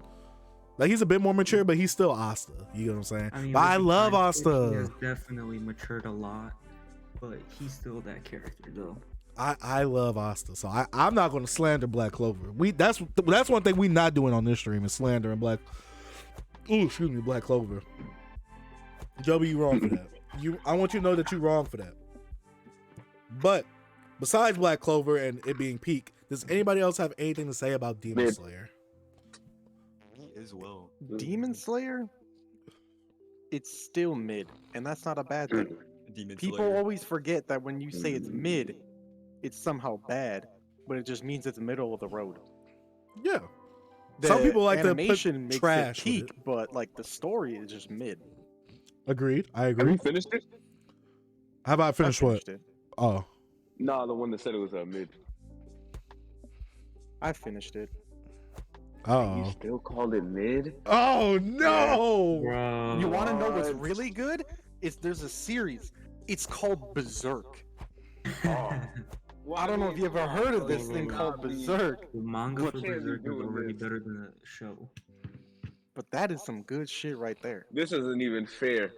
Like, he's a bit more mature, but he's still Asta. You know what I'm saying? I mean, but I love He Asta. has definitely matured a lot, but he's still that character though. I love Asta, so I'm not going to slander Black Clover. That's one thing we not doing on this stream is slandering Black Clover. Joby, you wrong for that. I want you to know that you're wrong for that. But besides Black Clover and it being peak, does anybody else have anything to say about Demon Slayer? As well. Demon Slayer? It's still mid, and that's not a bad thing. People always forget that when you say it's mid, it's somehow bad, but it just means it's middle of the road. Yeah. Some people like to animation put makes trash it peak, but like the story is just mid. Agreed. I agree. Have you finished it? How about finish what? It. Oh. Nah, the one that said it was mid. I finished it. Oh. You still called it mid? Oh no! Bro. You want to know what's really good? There's a series. It's called Berserk. I don't know if you ever heard of this thing called Berserk. The manga for Berserk is already better than the show. But that is some good shit right there. This isn't even fair.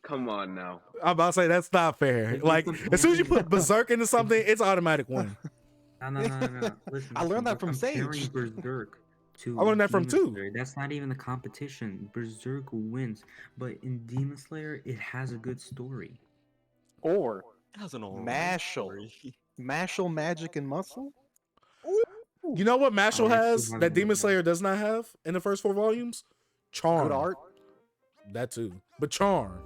Come on now. I'm about to say that's not fair. Like, as soon as you put Berserk into something, it's automatic win. No. Listen, I learned that from comparing Sage. Berserk to I learned that from Demon two. Slayer. That's not even the competition. Berserk wins, but in Demon Slayer, it has a good story. Or That's an Mashal. Mashal, Magic, and Muscle? You know what Mashal has still that haven't Demon read Slayer does not have in the first 4 volumes? Charm. Good art? That too. But charm.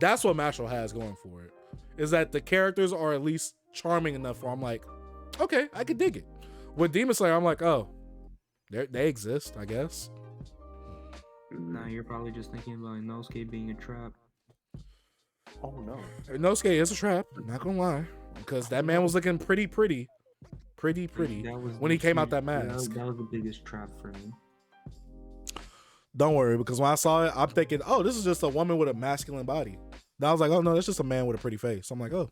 That's what Mashal has going for it. Is that the characters are at least charming enough where I'm like, okay, I could dig it. With Demon Slayer, I'm like, oh, they exist, I guess. Nah, you're probably just thinking about Inosuke being a trap. Oh no. Inosuke is a trap, not gonna lie. Because that man was looking pretty That was when he the came out huge- that mask. That was the biggest trap for me. Don't worry, because when I saw it, I'm thinking, oh, this is just a woman with a masculine body. Then I was like, oh no, that's just a man with a pretty face. I'm like, oh.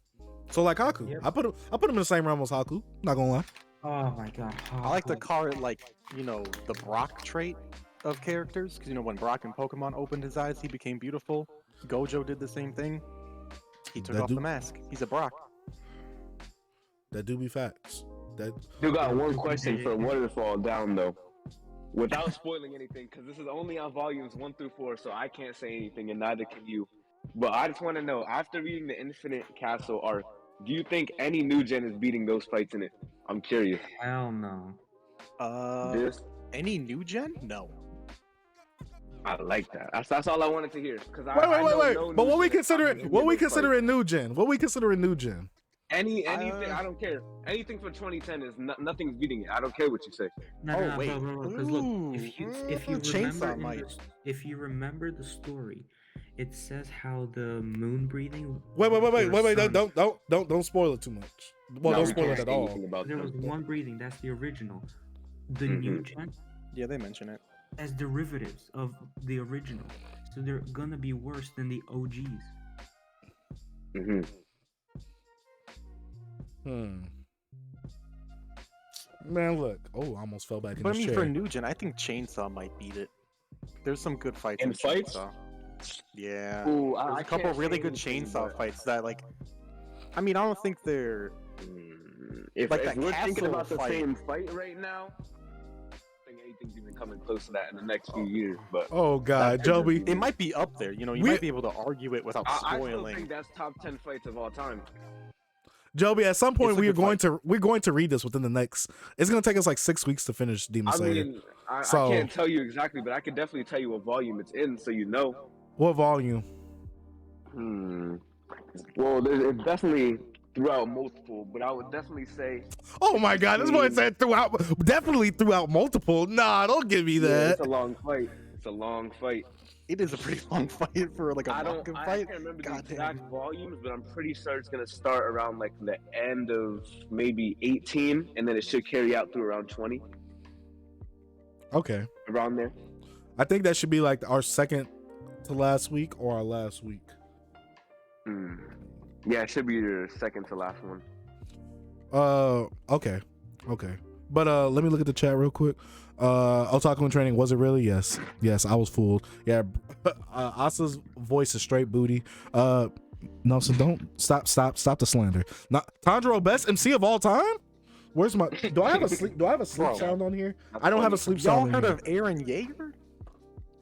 So like Haku. Yep. I put him in the same realm as Haku. Not gonna lie. Oh my god. I like to call it like, the Brock trait of characters. Because, when Brock in Pokemon opened his eyes, he became beautiful. Gojo did the same thing. He took off the mask. He's a Brock. That do be facts. You got one question for Waterfall Down though, without spoiling anything, because this is only on volumes 1 through 4, so I can't say anything, and neither can you. But I just want to know, after reading the Infinite Castle arc, do you think any new gen is beating those fights in it? I'm curious. Hell no. Any new gen? No. I like that. That's all I wanted to hear. Cause Wait. No But what we gen. consider a new gen? What we consider a new gen? Anything, I don't care. Anything for 2010 is nothing's beating it. I don't care what you say. No, wait. bro. Because look, if you remember the story, it says how the moon breathing. Wait. Don't spoil it too much. Well, No, don't we spoil can't it at say all. anything about There them. was one breathing. That's the original. The new gen Yeah, they mention it. as derivatives of the original, so they're gonna be worse than the OGs. Man, look. Oh, I almost fell back in But I the mean, chair. for Nugent, I think Chainsaw might beat it. There's some good fights In in fights? Chainsaw. Yeah. Ooh, There's I a couple can't really say good anything, Chainsaw but- fights that, like, I mean, I don't think they're If, like if that we're thinking castle about the fight. same fight right now, I don't think anything's even coming close to that in the next few years. But Oh God, that- Joby. It might be up there. You know, you We- might be able to argue it without I still spoiling. think that's top 10 fights of all time. Joby, at some point It's a we're good going to read this within the next. It's gonna take us like 6 weeks to finish Demon I Slayer. mean, I So- can't tell you exactly, but I can definitely tell you what volume it's in, so you know. What volume? Well, it's definitely throughout multiple, but I would definitely say. Oh my God, this boy between- said definitely throughout multiple. Nah, don't give me Yeah, that. it's a long fight. It's a long fight. It is a pretty long fight for like a I manga can't fight. remember the God exact damn. volumes, but I'm pretty sure it's gonna start around like the end of maybe 18, and then it should carry out through around 20, Okay, around there. I think that should be like our second to last week or our last week. Yeah, it should be your second to last one. Okay. But let me look at the chat real quick. Otaku in Training, was it really? Yes, I was fooled. Yeah, Asa's voice is straight booty. No, so don't stop the slander. Not Tanjiro, best MC of all time. Where's my? Do I have a sleep Bro. sound on here? I don't have a sleep Y'all sound. heard on of Aaron Yeager?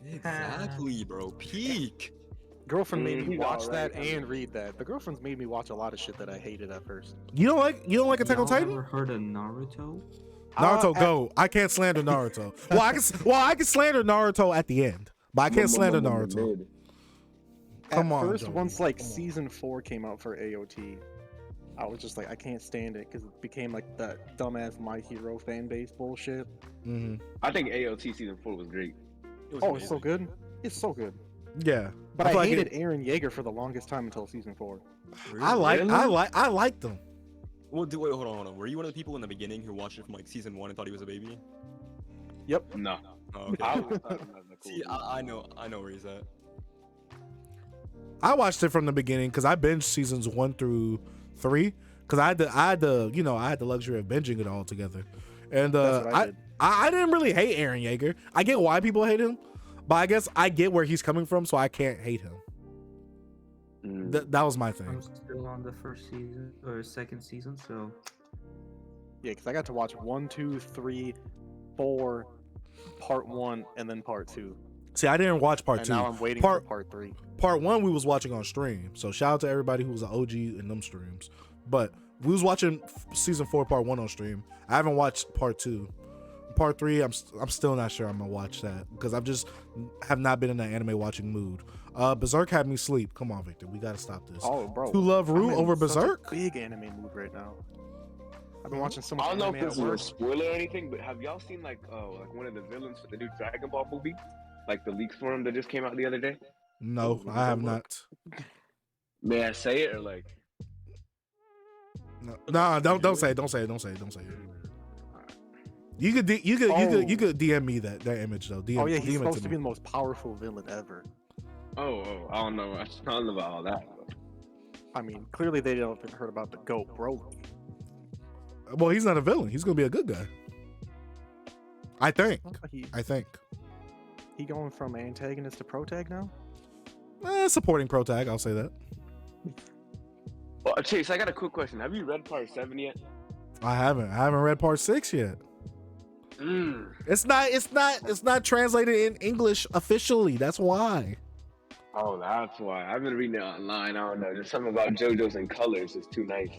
Exactly, bro. Peak. Girlfriend made me He's watch alright, that and read that. The girlfriend's made me watch a lot of shit that I hated at first. here. You don't like Attack on Y'all Titan? ever heard of Naruto? Naruto, go. I can't slander Naruto. I can slander Naruto at the end, but I can't slander Naruto. Come At on, first, Joey. once like season 4 came out for AOT, I was just like, I can't stand it because it became like that dumbass My Hero fan base bullshit. I think AOT season 4 was great. Oh, it's so good. It's so good. Yeah, But feel I like hated Aaron Yeager for the longest time until season 4. I like them. Well, wait, hold on. Were you one of the people in the beginning who watched it from like season 1 and thought he was a baby? Yep. No. Oh, okay. I always thought him as a cool See, dude. I know where he's at. I watched it from the beginning because I binged seasons 1 through 3 because I had the luxury of binging it all together, and That's what I did. I didn't really hate Aaron Yeager. I get why people hate him, but I guess I get where he's coming from, so I can't hate him. That was my thing. I'm still on the first season or second season, so Yeah, because I got to watch 1, 2, 3, 4, part 1, and then part 2. See, I didn't watch part And 2. now I'm waiting part for part 3. Part 1 we was watching on stream, so shout out to everybody who was an OG in them streams. But we was watching season 4 part 1 on stream. I haven't watched part 2. Part 3, I'm still not sure I'm gonna watch that because I've just have not been in the anime watching mood. Berserk had me sleep. Come on, Victor, we gotta stop this. Oh, bro. To Love I'm Ru in over such a Berserk? big anime mood right now. I've been watching so much I don't know anime if this at is a work. spoiler or anything, but have y'all seen like one of the villains for the new Dragon Ball movie? Like the leaks for him that just came out the other day? No, I have not. May I say it or like? No, don't say it. You could DM me that image though. DM, Oh yeah, he's DM it supposed to to me. be the most powerful villain ever. Oh, I don't know. I don't know about all that. I mean, clearly they don't have heard about the GOAT, bro. Well, he's not a villain. He's gonna be a good guy. I think. He going from antagonist to protag now? Supporting protag, I'll say that. Well, Chase, I got a quick question. Have you read part 7 yet? I haven't read part 6 yet. It's not translated in English officially. That's why. Oh, that's why. I've been reading it online. I don't know. There's something about JoJo's and colors. It's too nice.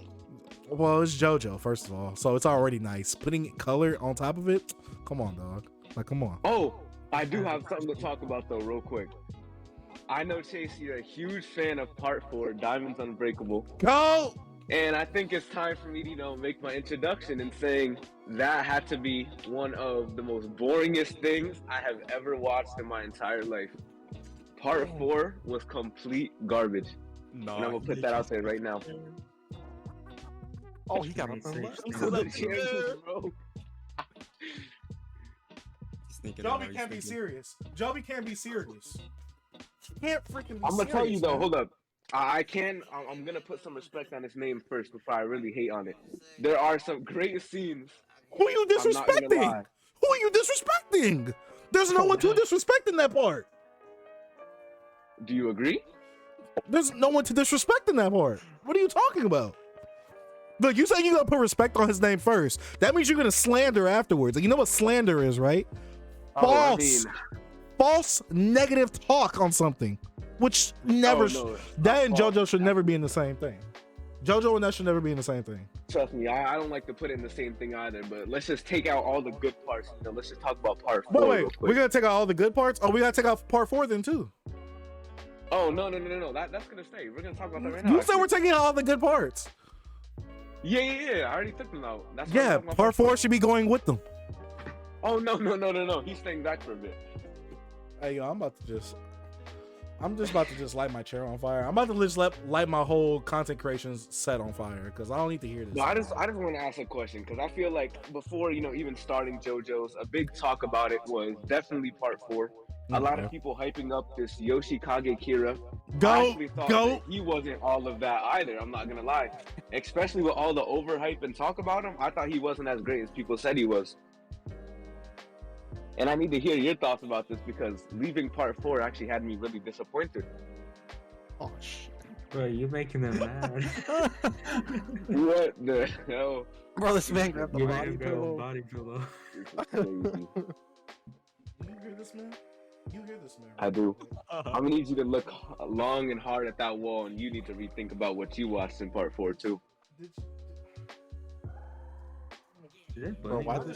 Well, it's JoJo, first of all, so it's already nice. Putting color on top of it, come on, dog. Like, come on. Oh, I do have something to talk about though, real quick. I know, Chase, you're a huge fan of Part 4, Diamonds Unbreakable. Go! And I think it's time for me to, make my introduction in saying that had to be one of the most boringest things I have ever watched in my entire life. Part 4 was complete garbage. And I'm gonna put that out there right now. Oh, he got up and left. Joby can't be serious. Joby can't be serious. He can't freaking be I'm gonna tell you serious, though, man. hold up. I'm gonna put some respect on his name first before I really hate on it. There are some great scenes Who are you I'm not gonna disrespecting? lie. Who are you disrespecting? There's no one to disrespect in that part. Do you agree? There's no one to disrespect in that part. What are you talking about? Look, you say you're gonna put respect on his name first. That means you're gonna slander afterwards. You know what slander is, right? False. False negative talk on something. Which never that and JoJo should never be in the same thing. JoJo and that should never be in the same thing. Trust me, I don't like to put it in the same thing either, but let's just take out all the good parts. You know, let's just talk about part 4. Wait, we're gonna take out all the good parts? Oh, we gotta take out part 4 then too. Oh no. That's gonna stay. We're gonna talk about that right now. You said we're taking out all the good parts. Yeah. I already took them out. That's Yeah, part 4 should be going with them. Oh no. He's staying back for a bit. Hey, yo, I'm just about to just light my chair on fire. I'm about to just light my whole content creation set on fire because I don't need to hear this. No, I just want to ask a question because I feel like before, you know, even starting JoJo's, a big talk about it was definitely part 4. A lot of people hyping up this Yoshikage Kira. I actually thought that he wasn't all of that either. I'm not gonna lie, especially with all the overhype and talk about him. I thought he wasn't as great as people said he was. And I need to hear your thoughts about this because leaving part 4 actually had me really disappointed. Oh shit. Bro, you're making them mad. What the hell? Bro, this man grabbed the You body made him grab a pillow. body pillow. You hear this, man? You hear this, man? I do. I'm gonna need you to look long and hard at that wall, and you need to rethink about what you watched in part 4 too. Bro, why do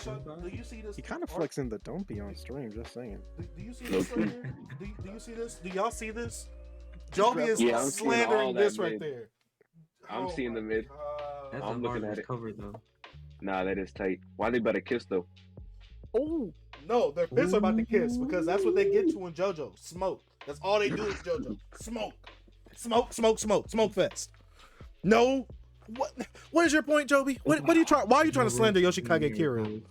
you see this? He kind of flexing the don't be on stream, just saying. Do you see this right here? Do you see this? Do y'all see this? Joby is Yeah, I'm slandering this right mid. there. I'm seeing the mid. That's I'm a looking hard at it. cover though. Nah, that is tight. Why they better kiss though? Oh no, their fists are about to kiss because that's what they get to in JoJo. Smoke. That's all they do is JoJo. Smoke fest. No. What is your point, Joby? What are you trying? Why are you trying to slander Yoshikage Kira?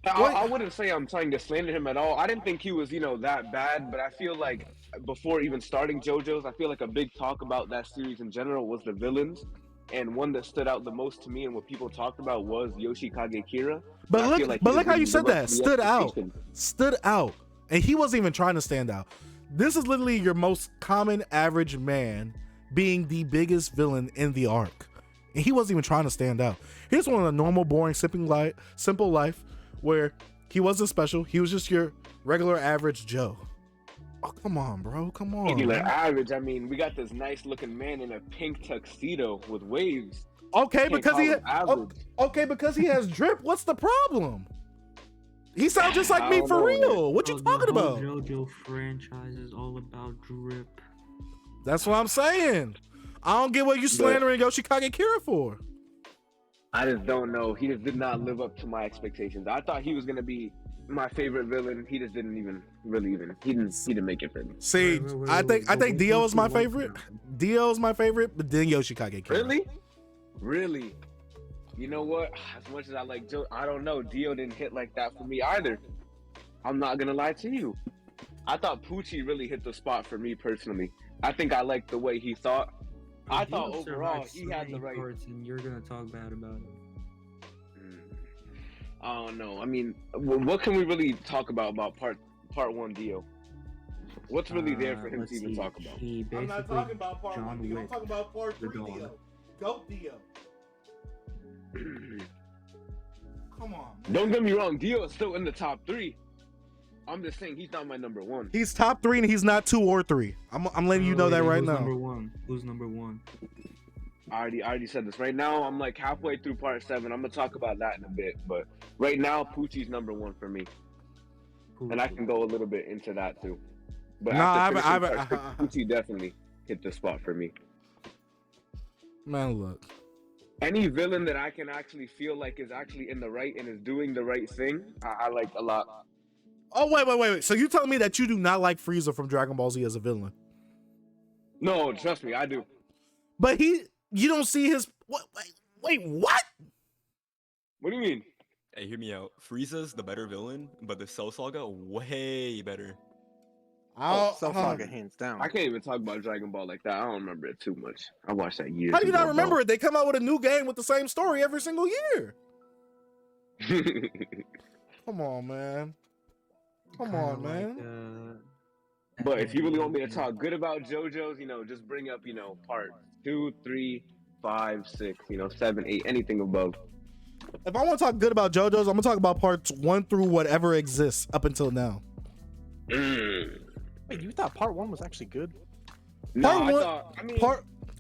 I wouldn't say I'm trying to slander him at all. I didn't think he was, you know, that bad, but I feel like before even starting JoJo's, I feel like a big talk about that series in general was the villains. And one that stood out the most to me and what people talked about was Yoshikage Kira. But look how you said that. Stood out. And he wasn't even trying to stand out. This is literally your most common average man being the biggest villain in the arc. And he wasn't even trying to stand out. Here's one of the normal, boring, simple life where he wasn't special. He was just your regular average Joe. Oh, come on, bro. Come on. Regular average. I mean, we got this nice looking man in a pink tuxedo with waves. Okay, because he has drip. What's the problem? He sounds just like me for real. What you talking about? The JoJo franchise is all about drip. That's what I'm saying. I don't get what you slandering Yoshikage Kira for. I just don't know. He just did not live up to my expectations. I thought he was gonna be my favorite villain. He just didn't even he didn't make it for me. See, I think Dio is my favorite. Dio is my favorite, but then Yoshikage Kira. Really? You know what? As much as I like Joe, I don't know. Dio didn't hit like that for me either. I'm not gonna lie to you. I thought Poochie really hit the spot for me personally. I think I liked the way he thought. I thought overall he had the right. And you're gonna talk bad about it. I don't know. I mean, what can we really talk about part 1 Dio? What's really there for him to even talk about? I'm not talking about part 1 Dio. I'm talking about part 3 Dio. Go Dio. Come on. Man. Don't get me wrong. Dio is still in the top 3. I'm just saying he's not my number 1. He's top 3 and he's not 2 or 3. I'm letting you know that right now. Who's number 1? I already said this. Right now, I'm like halfway through part 7. I'm gonna talk about that in a bit, but right now, Poochie's number 1 for me, and I can go a little bit into that too. But Poochie definitely hit the spot for me. Man, look. Any villain that I can actually feel like is actually in the right and is doing the right thing, I like a lot. Oh wait. So you telling me that you do not like Frieza from Dragon Ball Z as a villain? No, trust me, I do. But you don't see his wait, what? What do you mean? Hey, hear me out. Frieza's the better villain, but the Cell Saga way better. Cell Saga hands down. I can't even talk about Dragon Ball like that. I don't remember it too much. I watched that years How do you ago, not remember it? They come out with a new game with the same story every single year. Come on, man. Come Kinda on, man. But if you really want me to talk good about JoJo's, just bring up, part 2, 3, 5, 6, 7, 8, anything above. If I want to talk good about JoJo's, I'm gonna talk about parts 1 through whatever exists up until now. Wait, you thought part 1 was actually good?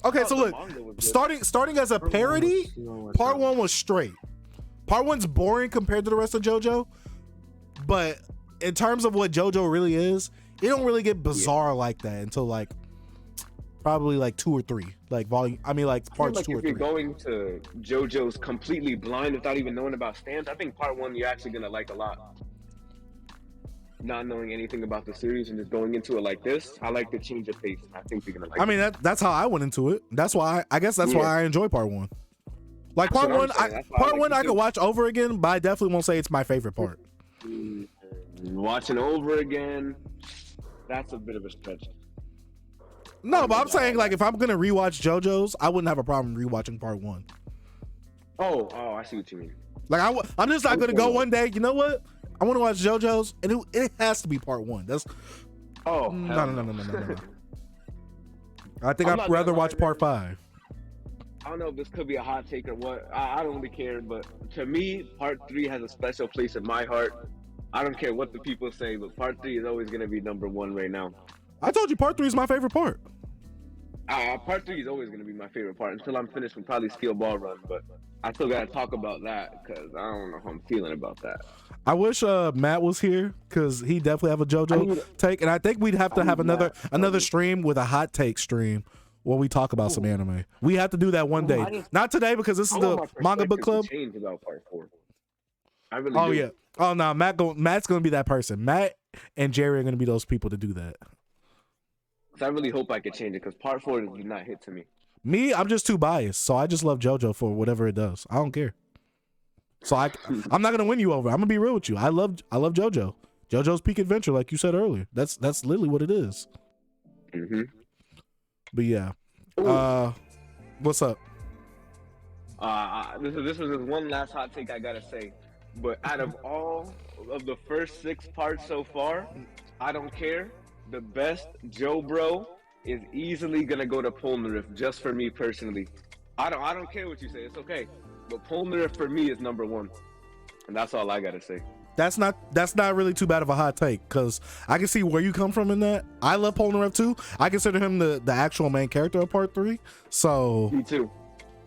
Okay, so look, starting as a parody, part 1 was straight. Part 1's boring compared to the rest of JoJo, but in terms of what JoJo really is, it don't really get bizarre like that until like probably like 2 or 3, like volume. I mean, like parts 2 or 3. If you're going to JoJo's completely blind without even knowing about stands, I think part 1 you're actually gonna like a lot. Not knowing anything about the series and just going into it like this, I like the change of pace. I think you're gonna like. I mean, that's how I went into it. That's why I guess that's why I enjoy part 1. Like part 1, I could watch over again, but I definitely won't say it's my favorite part. Watching over again, that's a bit of a stretch. No, but I'm saying like if I'm gonna rewatch JoJo's, I wouldn't have a problem rewatching part 1. Oh, I see what you mean. Like I'm just not gonna go one day. You know what? I want to watch JoJo's, and it has to be part 1. That's no. I think I'd rather watch part 5. I don't know if this could be a hot take or what. I don't really care, but to me, part 3 has a special place in my heart. I don't care what the people say, but part 3 is always gonna be number 1 right now. I told you part 3 is my favorite part. Part 3 is always gonna be my favorite part until I'm finished with probably Steel Ball Run, but I still gotta talk about that because I don't know how I'm feeling about that. I wish Matt was here because he definitely have a JoJo take, and I think we'd have to have another stream with a hot take stream where we talk about some anime. We have to do that one day. Not today because this is the Manga Book Club. Change about part 4. I really do. Yeah. Oh no, Matt's gonna be that person. Matt and Jerry are gonna be those people to do that. I really hope I could change it because part 4 did not hit to me. Me, I'm just too biased, so I just love JoJo for whatever it does. I don't care. So I'm not gonna win you over. I'm gonna be real with you. I love JoJo. JoJo's Peak Adventure, like you said earlier. That's literally what it is. But yeah, what's up? This is just one last hot take I gotta say. But out of all of the first 6 parts so far, I don't care. The best Joe Bro is easily gonna go to Polnareff just for me personally. I don't care what you say. It's okay. But Polnareff for me is number 1, and that's all I gotta say. That's not really too bad of a hot take because I can see where you come from in that. I love Polnareff too. I consider him the actual main character of part 3. So me too.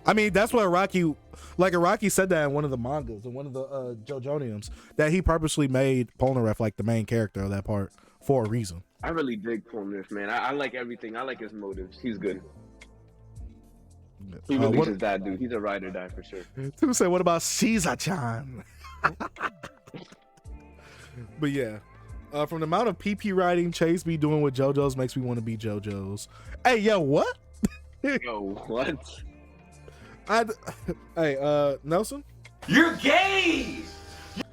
I mean, that's what Araki said that in one of the mangas, in one of the JoJoniums, that he purposely made Polnareff like the main character of that part for a reason. I really dig Polnareff, man. I like everything. I like his motives. He's good. He releases that dude. He's a ride or die for sure. Who said, what about Caesar-chan? But yeah, from the amount of PP writing Chase be doing with JoJo's makes me want to be JoJo's. Hey, yo, what? Yo, what? Hey, Nelson? You're gay!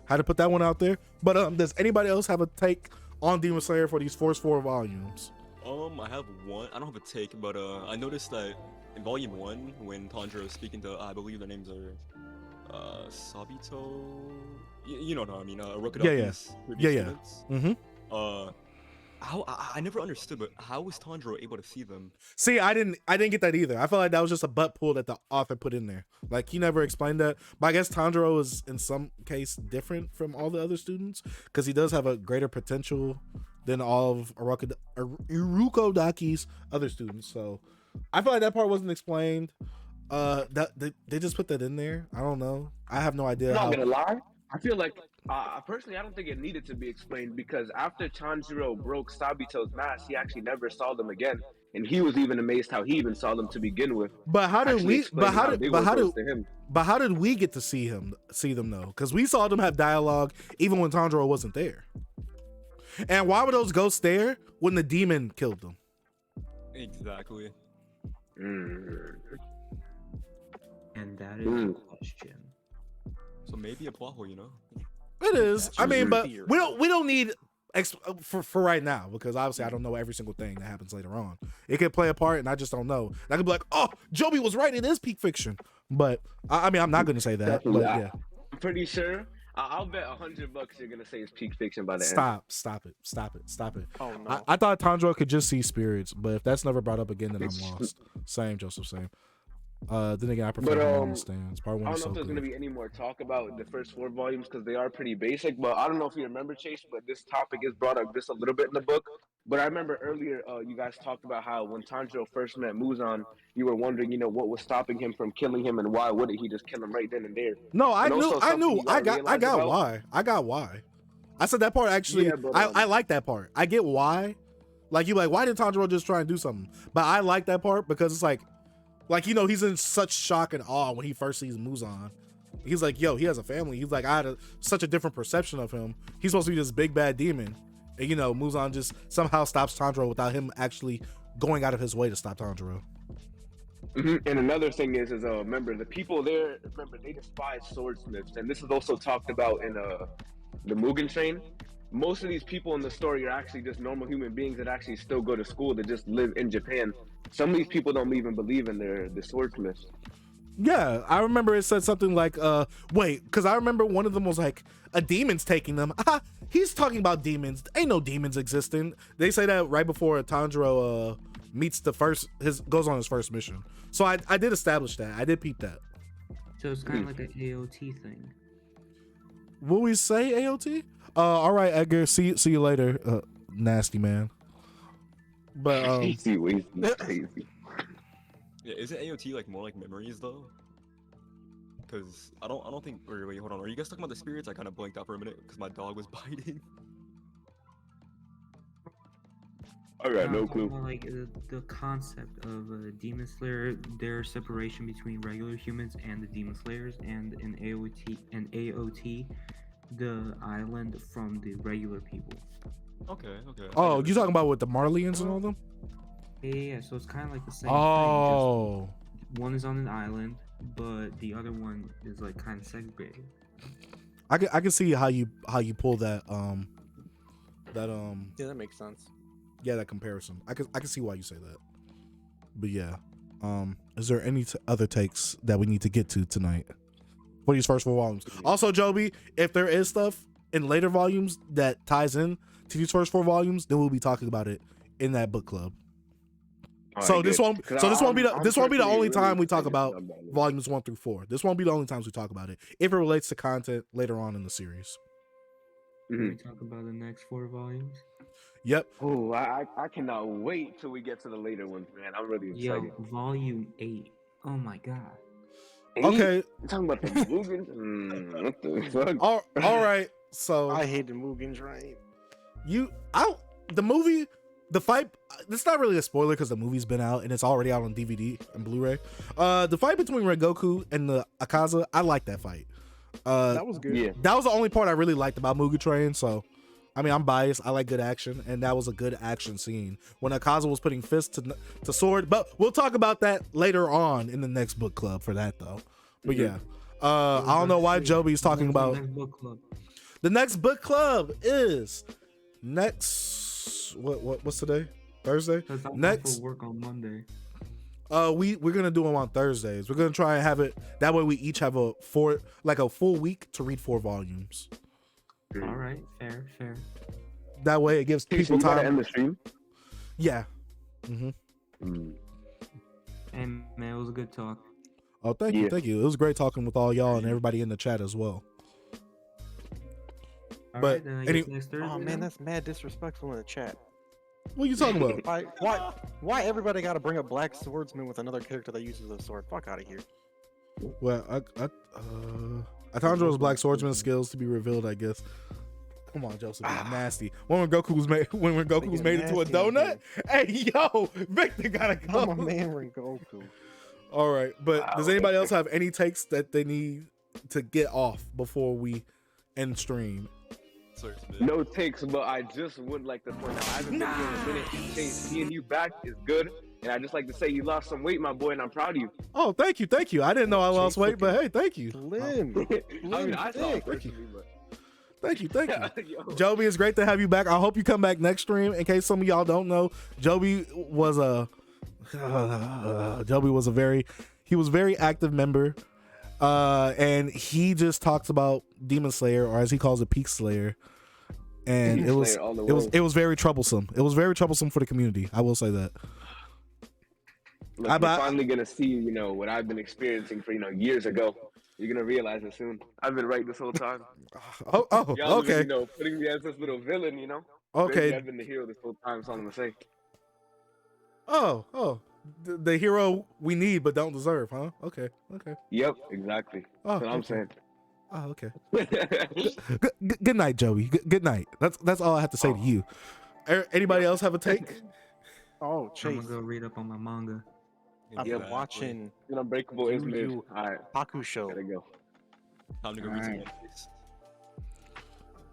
Had to put that one out there. But does anybody else have a take on Demon Slayer for these first 4 volumes? I have one. I don't have a take, but I noticed that in volume 1, when Tanjiro was speaking to, I believe their names are Sabito. You know what I mean? Rokudaki's students. I never understood, but how was Tanjiro able to see them? See, I didn't get that either. I felt like that was just a butt pull that the author put in there. Like, he never explained that. But I guess Tanjiro is in some case different from all the other students because he does have a greater potential than all of Urukodaki's other students. So I feel like that part wasn't explained. That they just put that in there. I don't know. I have no idea. I'm not gonna lie. I feel like personally, I don't think it needed to be explained because after Tanjiro broke Sabito's mask, he actually never saw them again, and he was even amazed how he even saw them to begin with. But how did we? But how did we get to see them though? Because we saw them have dialogue even when Tanjiro wasn't there. And why were those ghosts there when the demon killed them? Exactly. And that is the question. So maybe a plot hole, you know? It is. I mean, but we don't need for right now because obviously I don't know every single thing that happens later on. It could play a part, and I just don't know. And I could be like, "Oh, Joby was right. It is peak fiction." But I mean, I'm not going to say that. But yeah, pretty sure. I'll bet $100 you're gonna say it's peak fiction by the end. Stop it. Oh no. I thought Tanjiro could just see spirits, but if that's never brought up again, then I'm lost. Same, Joseph, same. Then again, I prefer Homeland Stands. Part I one don't is know so if there's good. gonna be any more talk about the first 4 volumes because they are pretty basic. But I don't know if you remember, Chase, but this topic is brought up just a little bit in the book. But I remember earlier you guys talked about how when Tanjiro first met Muzan, you were wondering, what was stopping him from killing him, and why wouldn't he just kill him right then and there? No, I And knew. also I something knew. you gotta I got realize why. I got why. I said that part actually. Yeah, but, I like that part. I get why. Like why did Tanjiro just try and do something? But I like that part because it's like he's in such shock and awe when he first sees Muzan. He's like, yo, he has a family. He's like, I had such a different perception of him. He's supposed to be this big bad demon. And Muzan just somehow stops Tanjiro without him actually going out of his way to stop Tanjiro. Mm-hmm. And another thing is remember, the people there, they despise swordsmiths. And this is also talked about in the Mugen Train. Most of these people in the story are actually just normal human beings that actually still go to school, that just live in Japan. Some of these people don't even believe in the swordsmiths. Yeah, I remember it said something like, because I remember one of them was like, a demon's taking them. He's talking about demons. Ain't no demons existing. They say that right before Tanjiro meets goes on his first mission. So I did establish that. I did peep that. So it's kind of like an AOT thing. Will we say AOT? All right, Edgar. See you later, nasty man. But yeah, isn't AOT like more like memories though? Because I don't think. Wait, hold on. Are you guys talking about the spirits? I kind of blanked out for a minute because my dog was biting. I got no clue. Like the concept of Demon Slayer, their separation between regular humans and the Demon Slayers, and in AOT, the island from the regular people. Okay. Oh, you talking about with the Marlians and all them? Yeah. So it's kind of like the same thing. Just one is on an island, but the other one is like kind of segregated. I can see how you pull that Yeah, that makes sense. Yeah, that comparison. I can see why you say that. But yeah, is there any other takes that we need to get to tonight for these first 4 volumes? Also, Joby, if there is stuff in later volumes that ties in to these first 4 volumes, then we'll be talking about it in that book club. So this won't be the only time we talk about volumes 1 through 4. This won't be the only times we talk about it if it relates to content later on in the series. Mm-hmm. We talk about the next 4 volumes. Yep. Oh, I cannot wait till we get to the later ones, man. I'm really excited. Yo, volume 8. Oh my god. 8? Okay. You're talking about the Mugen? What the fuck? All right. So I hate the Mugen Train. The movie, the fight. It's not really a spoiler because the movie's been out and it's already out on DVD and Blu-ray. The fight between Rengoku and the Akaza, I like that fight. That was good. Yeah. That was the only part I really liked about Mugen Train. So, I mean, I'm biased. I like good action, and that was a good action scene when Akaza was putting fist to sword. But we'll talk about that later on in the next book club for that, though. But yeah, I don't know why Joby's talking about the next book club is next. What's today? Thursday. Next work on Monday. We're gonna do them on Thursdays. We're gonna try and have it that way. We each have a full week to read 4 volumes. All right, fair. That way, it gives people time. To end the stream. Yeah. Mm-hmm. And man, it was a good talk. Oh, thank you. It was great talking with all y'all and everybody in the chat as well. All but right, then I guess next Thursday. Oh man, that's mad disrespectful in the chat. What are you talking about? Why everybody got to bring a black swordsman with another character that uses a sword? Fuck out of here. Well, Tanjiro's black swordsman skills to be revealed, I guess. Come on, Joseph, you're nasty. When Rengoku was made into a donut. Hey, yo, Victor gotta go. I'm a man, Rengoku. All right, but does anybody else have any takes that they need to get off before we end stream? No takes, but I just would like to point out I haven't been here in a minute. Seeing you back is good, and I just like to say you lost some weight, my boy, and I'm proud of you. Oh, thank you. I didn't know I lost weight, but hey, thank you. Slim. I mean, I saw it personally, but Thank you. Joby, it's great to have you back. I hope you come back next stream. In case some of y'all don't know, Joby was a very active member And he just talks about Demon Slayer, or as he calls it, Peak Slayer. And Peak it was Slayer all the it was way. very troublesome. It was very troublesome for the community. I will say that. Look, you're finally gonna see, you know, what I've been experiencing for, you know, years ago. You're gonna realize it soon. I've been right this whole time. Oh, Y'all okay. been, you know, putting me as this little villain, you know. Okay. Maybe I've been the hero this whole time. That's all I'm gonna say. Oh, the hero we need but don't deserve, huh? Okay. Yep, exactly. Oh, That's what I'm okay. saying. Oh, okay. Good night, Joey. Good night. That's all I have to say to you. Anybody else have a take? Oh, I'm Chase. gonna go read up on my manga. I've been watching Unbreakable is mid. Yu All right, Hakusho. gotta go. Time to go read some One Piece.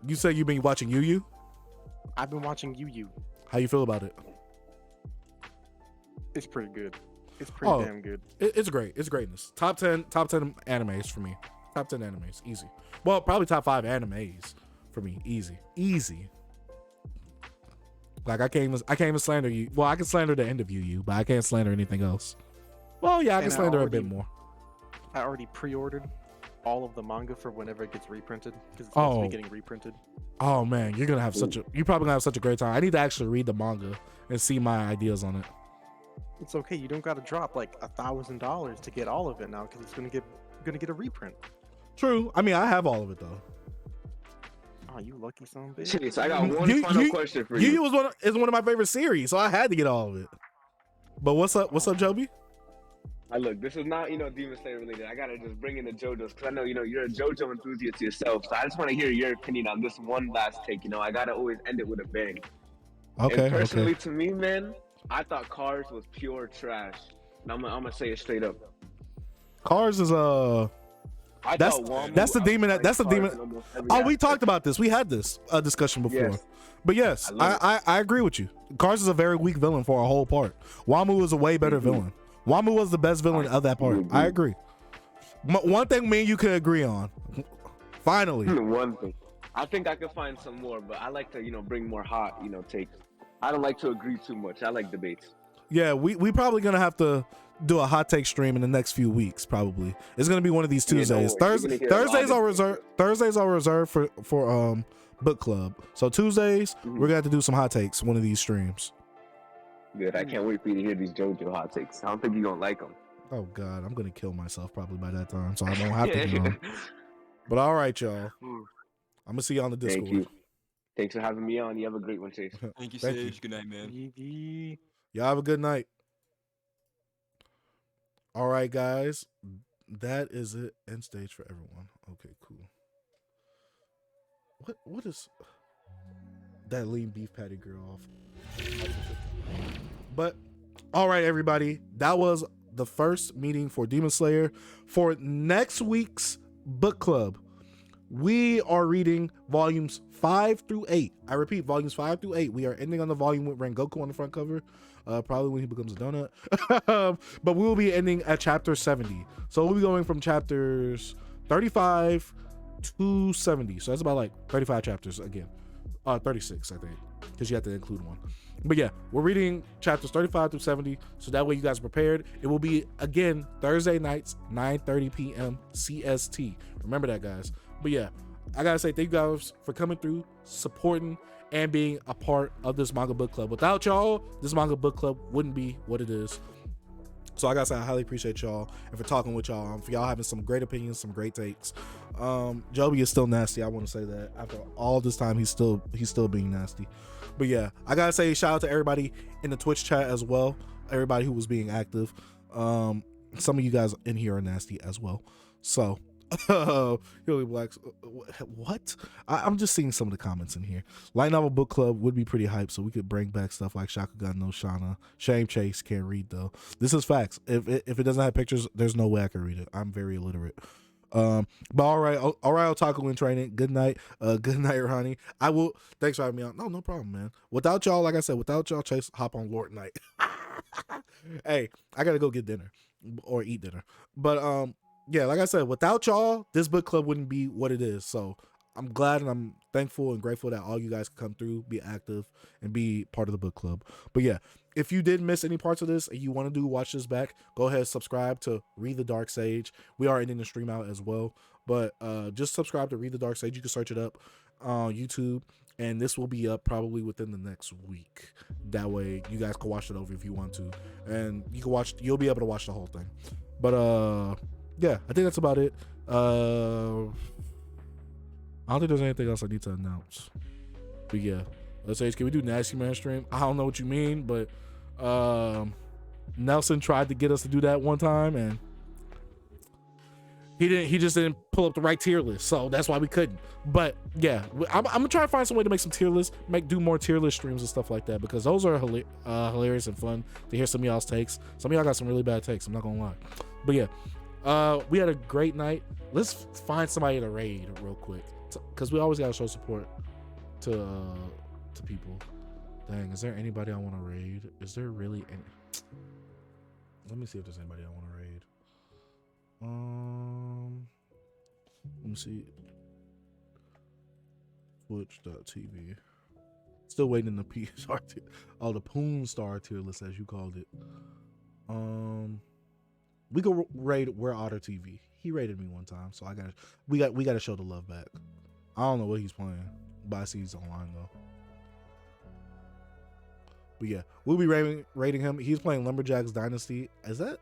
You say you've been watching Yu? I've been watching Yu. How you feel about it? It's pretty good. It's pretty damn good. It's great. It's greatness. Top 10 animes for me. Top 10 animes, easy. Well, probably top 5 animes for me, easy. Like I can't even slander you. Well, I can slander the end of Yu, but I can't slander anything else. Well, yeah, I can slander a bit more. I already pre-ordered all of the manga for whenever it gets reprinted because it's supposed to be getting reprinted. Oh man, you're probably gonna have such a great time. I need to actually read the manga and see my ideas on it. It's okay. You don't got to drop like $1,000 to get all of it now because it's gonna get a reprint. True. I mean, I have all of it though. Oh, you lucky son of a bitch. Chase, I got one final question for you. Yu is one of my favorite series, so I had to get all of it. But what's up, Joby? Look, this is not, you know, Demon Slayer related. I gotta just bring in the JoJo's because I know, you know, you're a JoJo enthusiast yourself. So I just want to hear your opinion on this one last take. You know, I gotta always end it with a bang. Okay. And personally, to me, man, I thought Cars was pure trash. And I'm gonna say it straight up. Cars is that's the demon. That's the demon. Oh, we talked about this. We had this discussion before. Yes. But yes, I agree with you. Cars is a very weak villain for a whole part. Wamu is a way better villain. Wamu was the best villain of that part. I agree. One thing me and you can agree on. Finally. One thing. I think I could find some more, but I like to, you know, bring more hot, you know, takes. I don't like to agree too much. I like debates. Yeah, we probably gonna have to do a hot take stream in the next few weeks. Probably it's gonna be one of these Tuesdays. Thursdays are reserved. Thursdays are reserved for book club. So Tuesdays we're gonna have to do some hot takes. One of these streams. Good. I can't wait for you to hear these JoJo hot takes. I don't think you're gonna like them. Oh God, I'm gonna kill myself probably by that time, so I won't have to. Get on. But all right, y'all. I'm gonna see you on the Discord. Thank you. Thanks for having me on. You have a great one, Chase. Thank you, Sage. Good night, man. Y'all have a good night. All right, guys. That is it. End stage for everyone. Okay, cool. What is that lean beef patty girl off? But all right, everybody. That was the first meeting for Demon Slayer. For next week's book club, we are reading volumes 5 through 8. I repeat, volumes 5 through 8. We are ending on the volume with Rengoku on the front cover, probably when he becomes a donut. But we will be ending at chapter 70. So we'll be going from chapters 35 to 70. So that's about like 35 chapters again. 36, I think, because you have to include one. But yeah, we're reading chapters 35 through 70. So that way you guys are prepared. It will be, again, Thursday nights, 9:30 p.m. CST. Remember that, guys. But yeah, I gotta say thank you guys for coming through, supporting, and being a part of this manga book club. Without y'all, this manga book club wouldn't be what it is. So I gotta say I highly appreciate y'all and for talking with y'all, for y'all having some great opinions, some great takes. Joby is still nasty. I want to say that after all this time, he's still being nasty. But yeah, I gotta say shout out to everybody in the Twitch chat as well. Everybody who was being active. Some of you guys in here are nasty as well. So. Hilly Blacks, what? I'm just seeing some of the comments in here. Light novel book club would be pretty hype, so we could bring back stuff like Shakugan no Shana. Shame Chase can't read though. This is facts. If it doesn't have pictures, there's no way I can read it. I'm very illiterate. But all right, Otaku in training. Good night. Good night, Ronnie. I will. Thanks for having me on. No problem, man. Without y'all, like I said, without y'all, Chase, hop on Lord Night. Hey, I gotta go get dinner or eat dinner. But yeah, like I said, without y'all, this book club wouldn't be what it is. So I'm glad and I'm thankful and grateful that all you guys come through, be active, and be part of the book club. But yeah, if you did miss any parts of this and you want to watch this back, go ahead, subscribe to Read the Dark Sage. We are ending the stream out as well, but just subscribe to Read the Dark Sage. You can search it up on YouTube, and this will be up probably within the next week. That way you guys can watch it over if you want to, and you'll be able to watch the whole thing. But yeah, I think that's about it. I don't think there's anything else I need to announce. But yeah, let's say, can we do Nasty Man stream? I don't know what you mean, but Nelson tried to get us to do that one time, and he just didn't pull up the right tier list, so that's why we couldn't. But yeah, I'm gonna try to find some way to make some tier lists, do more tier list streams and stuff like that, because those are hilarious and fun to hear some of y'all's takes. Some of y'all got some really bad takes, I'm not gonna lie. But yeah, we had a great night. Let's find somebody to raid real quick, because we always gotta show support to people. Dang, is there anybody I want to raid? Is there really any? Let me see if there's anybody I want to raid. Let me see. Twitch.tv. Still waiting in the PSR tier. Oh, the Poon Star tier list, as you called it. We go raid Where Otter TV. He raided me one time, so we gotta show the love back. I don't know what he's playing, but I see he's online though. But yeah, we'll be rating him. He's playing Lumberjacks Dynasty. Is that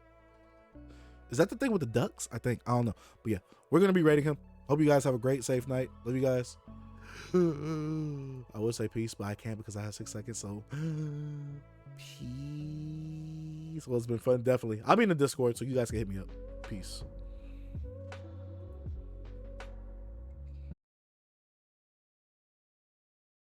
the thing with the ducks? I think. I don't know. But yeah, we're gonna be rating him. Hope you guys have a great, safe night. Love you guys. I would say peace, but I can't because I have 6 seconds. So peace. Well, it's been fun. Definitely. I'll be in the Discord, so you guys can hit me up. Peace.